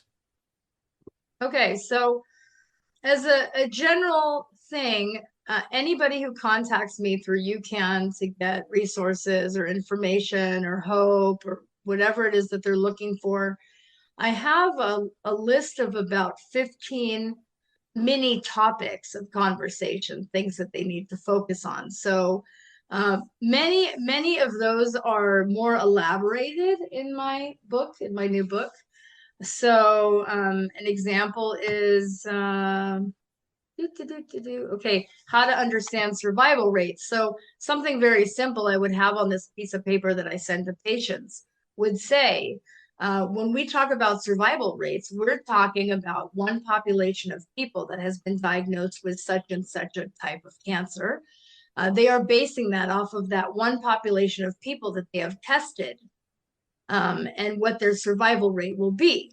Okay, so as a general thing, anybody who contacts me through UCAN to get resources or information or hope or whatever it is that they're looking for, I have a list of about 15 mini topics of conversation, things that they need to focus on. So many of those are more elaborated in my book, in my new book. So an example is okay, how to understand survival rates. So something very simple I would have on this piece of paper that I send to patients would say, when we talk about survival rates, we're talking about one population of people that has been diagnosed with such and such a type of cancer. They are basing that off of that one population of people that they have tested, and what their survival rate will be.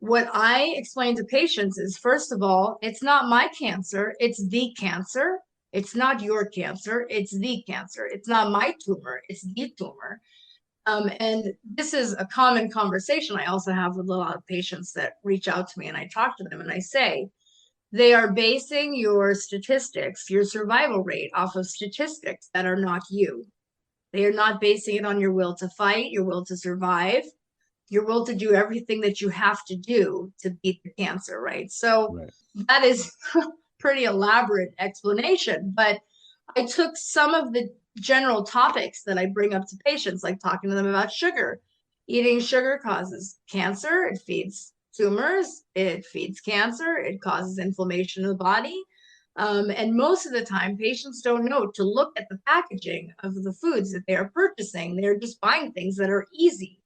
What I explain to patients is, first of all, it's not my cancer, it's the cancer. It's not your cancer, it's the cancer. It's not my tumor, it's the tumor. And this is a common conversation I also have with a lot of patients that reach out to me, and I talk to them and I say, they are basing your statistics, your survival rate, off of statistics that are not you. They are not basing it on your will to fight, your will to survive, your will to do everything that you have to do to beat the cancer, right? So Right. that is pretty elaborate explanation, but I took some of the general topics that I bring up to patients, like talking to them about sugar. Eating sugar causes cancer, it feeds tumors, it feeds cancer, it causes inflammation of the body. And most of the time, patients don't know to look at the packaging of the foods that they are purchasing. They're just buying things that are easy.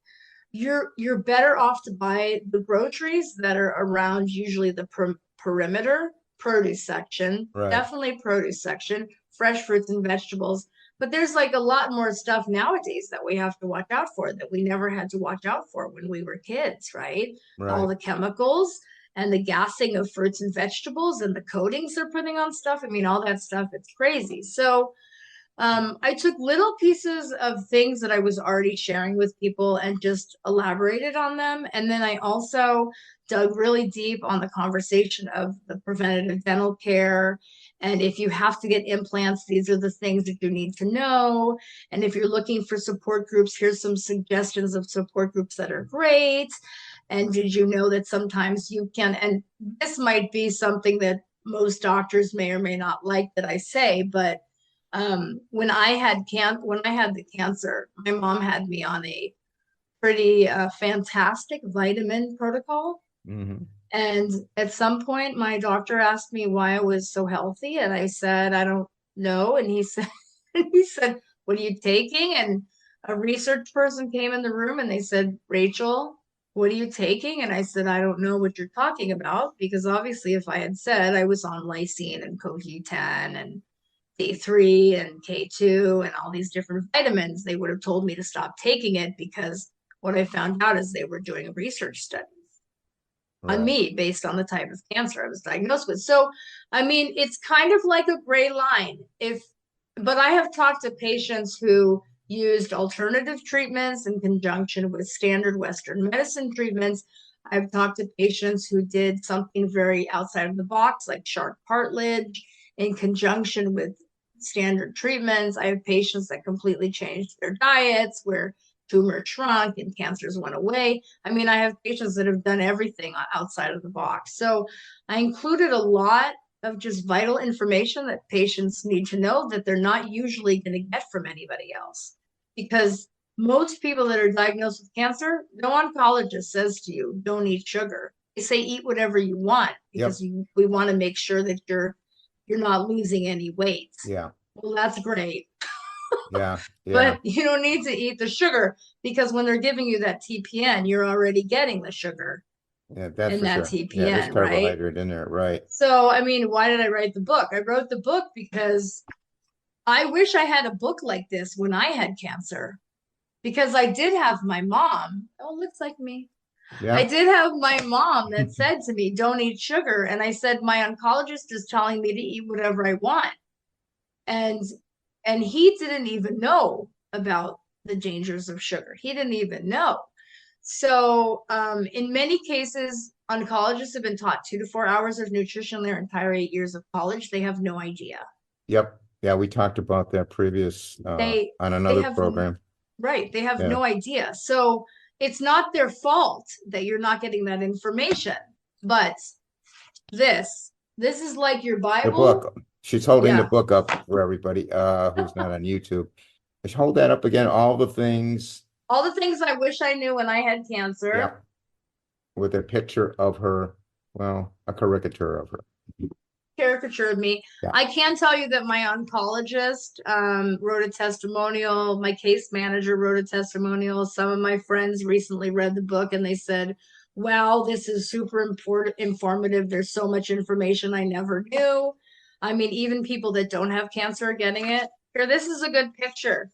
You're better off to buy the groceries that are around usually the perimeter produce section, Right. definitely produce section, fresh fruits and vegetables. But there's like a lot more stuff nowadays that we have to watch out for that we never had to watch out for when we were kids, right? All Right. the chemicals and the gassing of fruits and vegetables and the coatings they're putting on stuff. I mean, all that stuff, it's crazy. So I took little pieces of things that I was already sharing with people and just elaborated on them. And then I also dug really deep on the conversation of the preventative dental care. And if you have to get implants, these are the things that you need to know. And if you're looking for support groups, here's some suggestions of support groups that are great. And did you know that sometimes you can, and this might be something that most doctors may or may not like that I say, but when I had the cancer, my mom had me on a pretty fantastic vitamin protocol. Hmm. And at some point, my doctor asked me why I was so healthy, and I said, I don't know. And he said, he said, what are you taking? And a research person came in the room and they said, Rachel, what are you taking? And I said, I don't know what you're talking about, because obviously if I had said I was on lysine and CoQ10 and D3 and K2 and all these different vitamins, they would have told me to stop taking it, because what I found out is they were doing a research study on me based on the type of cancer I was diagnosed with. So, I mean, it's kind of like a gray line. But I have talked to patients who used alternative treatments in conjunction with standard Western medicine treatments. I've talked to patients who did something very outside of the box, like shark cartilage, in conjunction with standard treatments. I have patients that completely changed their diets, where tumor shrunk and cancers went away. I mean, I have patients that have done everything outside of the box. So I included a lot of just vital information that patients need to know that they're not usually going to get from anybody else. Because most people that are diagnosed with cancer, no oncologist says to you, don't eat sugar. They say eat whatever you want, because we want to make sure that you're not losing any weight. Yeah. Well, that's great. Yeah. But you don't need to eat the sugar, because when they're giving you that TPN, you're already getting the sugar That's in for that sure. Yeah, there's TPN, right? carbohydrate in there, right? So, I mean, why did I write the book? I wrote the book because I wish I had a book like this when I had cancer, because I did have my mom. Oh, looks like me. I Yeah. did have my mom that said to me, don't eat sugar. And I said, my oncologist is telling me to eat whatever I want. And he didn't even know about the dangers of sugar. He didn't even know. So in many cases, oncologists have been taught 2 to 4 hours of nutrition their entire 8 years of college. They have no idea. Yep. Yeah, we talked about that previous on another program. Right. They have no idea. So it's not their fault that you're not getting that information. But this is like your Bible. The book. She's holding the book up for everybody who's not on YouTube. Just hold that up again. All the things I wish I knew when I had cancer. Yeah. With a picture of her, well, a caricature of her. Caricature of me. Yeah. I can tell you that my oncologist wrote a testimonial. My case manager wrote a testimonial. Some of my friends recently read the book and they said, wow, this is super informative. There's so much information I never knew. I mean, even people that don't have cancer are getting it. Here, this is a good picture,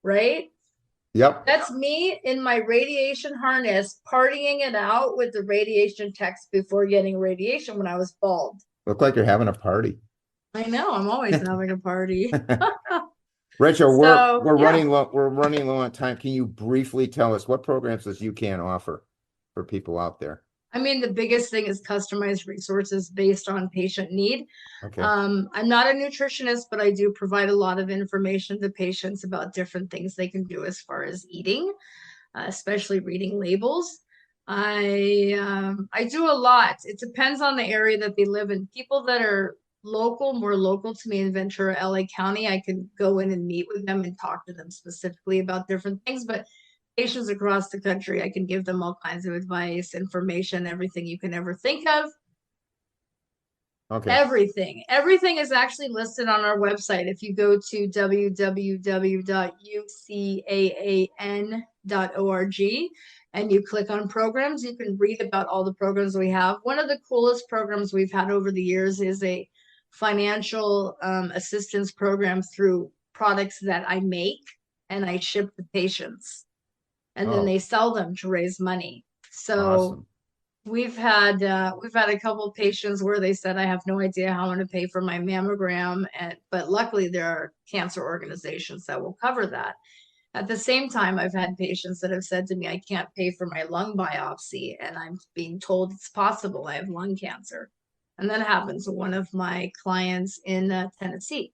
right? Yep. That's me in my radiation harness, partying it out with the radiation techs before getting radiation when I was bald. Look like you're having a party. I know, I'm always having a party. Rachel, we're running low on time. Can you briefly tell us what programs does UCAAN offer for people out there? I mean, the biggest thing is customized resources based on patient need. Okay. I'm not a nutritionist, but I do provide a lot of information to patients about different things they can do as far as eating, especially reading labels. I do a lot. It depends on the area that they live in. People that are more local to me in Ventura, LA County, I can go in and meet with them and talk to them specifically about different things. But patients across the country, I can give them all kinds of advice, information, everything you can ever think of. Okay. Everything is actually listed on our website. If you go to www.ucaan.org and you click on programs, you can read about all the programs we have. One of the coolest programs we've had over the years is a financial assistance program through products that I make and I ship to patients, and then they sell them to raise money. So we've had a couple of patients where they said, I have no idea how I'm going to pay for my mammogram, but luckily there are cancer organizations that will cover that. At the same time, I've had patients that have said to me, I can't pay for my lung biopsy, and I'm being told it's possible I have lung cancer. And that happened to one of my clients in Tennessee,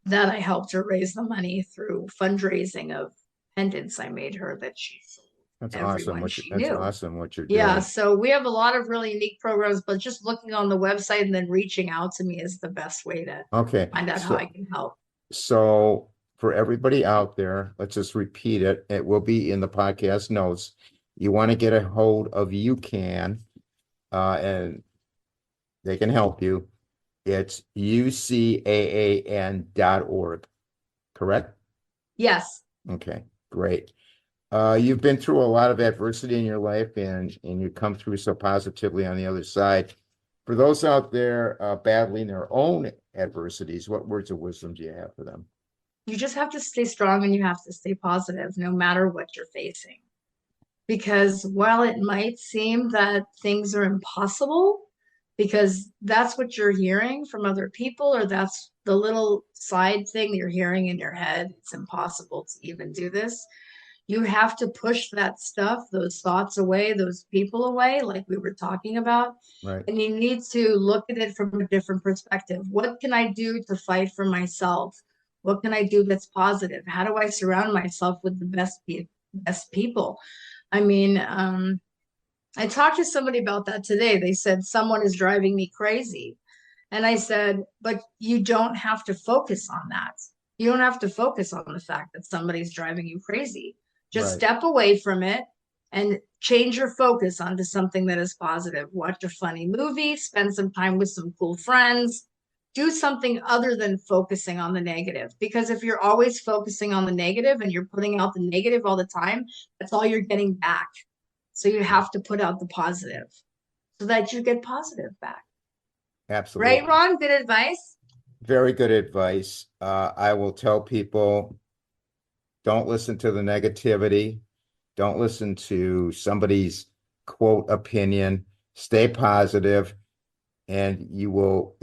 that I helped her raise the money through fundraising of pendants I made her that she sold. That's awesome. That's awesome what you're doing. Yeah, so we have a lot of really unique programs, but just looking on the website and then reaching out to me is the best way to find out how I can help. So for everybody out there, let's just repeat it. It will be in the podcast notes. You want to get a hold of UCAAN, and they can help you. It's ucaanorg, correct? Yes, Okay, great. You've been through a lot of adversity in your life and you come through so positively on the other side. For those out there battling their own adversities, what words of wisdom do you have for them? You just have to stay strong and you have to stay positive no matter what you're facing. Because while it might seem that things are impossible, because that's what you're hearing from other people, or that's the little side thing you're hearing in your head, it's impossible to even do this. You have to push that stuff, those thoughts away, those people away, like we were talking about. Right, And you need to look at it from a different perspective. What can I do to fight for myself? What can I do that's positive? How do I surround myself with the best people? I mean, I talked to somebody about that today. They said someone is driving me crazy. And I said, but you don't have to focus on that. You don't have to focus on the fact that somebody's driving you crazy. Just right. step away from it and change your focus onto something that is positive. Watch a funny movie, spend some time with some cool friends, do something other than focusing on the negative. Because if you're always focusing on the negative and you're putting out the negative all the time, that's all you're getting back. So you have to put out the positive so that you get positive back. Right, Absolutely. Ron? Good advice. Very good advice. I will tell people don't listen to the negativity. Don't listen to somebody's quote opinion. Stay positive, and you will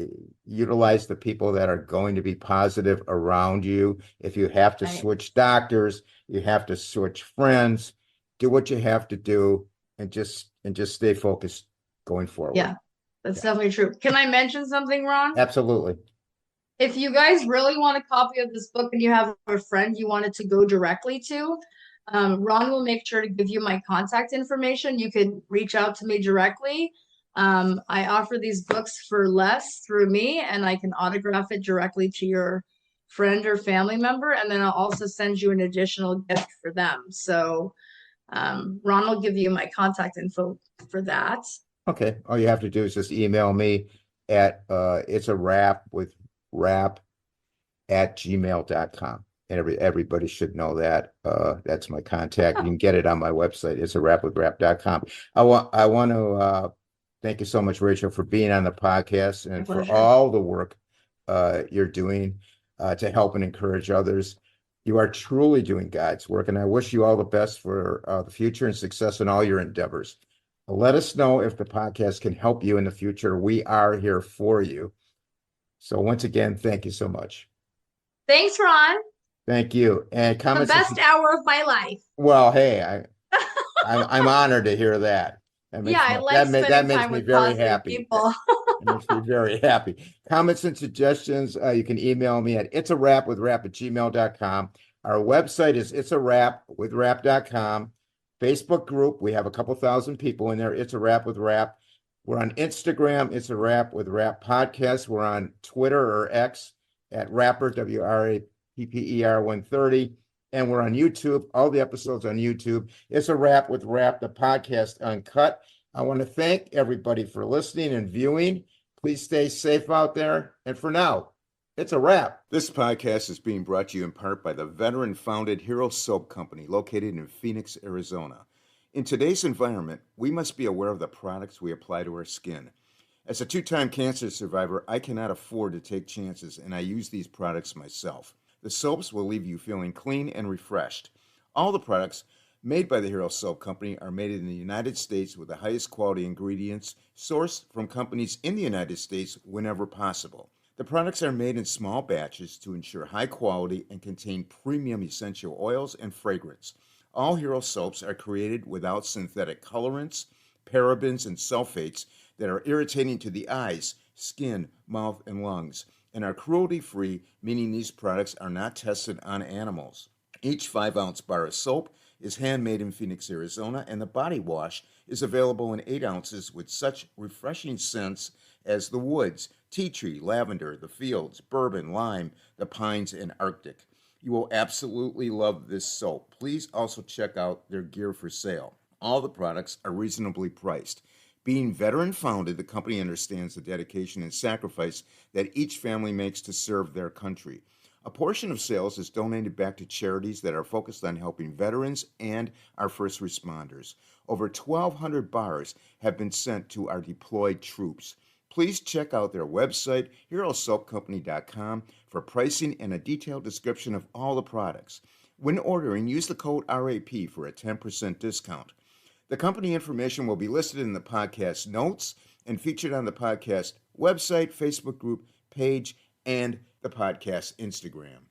utilize the people that are going to be positive around you. If you have to Right. switch doctors, you have to switch friends, do what you have to do and just stay focused going forward. Yeah, that's Yeah, definitely true. Can I mention something, Ron? absolutely. If you guys really want a copy of this book and you have a friend you want it to go directly to, Ron will make sure to give you my contact information. You can reach out to me directly. I offer these books for less through me, and I can autograph it directly to your friend or family member. And then I'll also send you an additional gift for them. So Ron will give you my contact info for that. Okay. All you have to do is just email me at it's a wrap with wrap at gmail.com. And everybody should know that. That's my contact. You Oh, can get it on my website. It's a wrap with wrap.com. I want to thank you so much, Rachel, for being on the podcast my and for pleasure. all the work you're doing to help and encourage others. You are truly doing God's work, and I wish you all the best for the future and success in all your endeavors. Let us know if the podcast can help you in the future. We are here for you. So once again, thank you so much. Thanks, Ron. Thank you. And The comments and best hour of my life. well, hey, I'm honored to hear that. That Yeah, makes I me like that spending makes time me with very positive happy. That people. makes me very happy. Comments and suggestions, you can email me at it's a wrap with rap at gmail.com. Our website is it's a wrap with rap.com. Facebook group, we have a couple thousand people in there. It's a wrap with rap. We're on Instagram, it's a wrap with rap podcast. We're on Twitter or X at rapper WRAPPER 130. And we're on YouTube, all the episodes on YouTube. It's a wrap with Rap, the podcast uncut. I want to thank everybody for listening and viewing. Please stay safe out there. And for now, it's a wrap. This podcast is being brought to you in part by the veteran-founded Hero Soap Company located in Phoenix, Arizona. In today's environment, we must be aware of the products we apply to our skin. As a two-time cancer survivor, I cannot afford to take chances, and I use these products myself. The soaps will leave you feeling clean and refreshed. All the products made by the Hero Soap Company are made in the United States with the highest quality ingredients sourced from companies in the United States whenever possible. The products are made in small batches to ensure high quality and contain premium essential oils and fragrance. All Hero soaps are created without synthetic colorants, parabens, and sulfates that are irritating to the eyes, skin, mouth, and lungs, and are cruelty-free, meaning these products are not tested on animals. Each 5-ounce bar of soap is handmade in Phoenix, Arizona, and the body wash is available in 8 ounces with such refreshing scents as the woods, tea tree, lavender, the fields, bourbon, lime, the pines, and Arctic. You will absolutely love this soap. Please also check out their gear for sale. All the products are reasonably priced. Being veteran founded, the company understands the dedication and sacrifice that each family makes to serve their country. A portion of sales is donated back to charities that are focused on helping veterans and our first responders. Over 1,200 bars have been sent to our deployed troops. Please check out their website, herosoapcompany.com, for pricing and a detailed description of all the products. When ordering, use the code RAP for a 10% discount. The company information will be listed in the podcast notes and featured on the podcast website, Facebook group, page, and the podcast Instagram.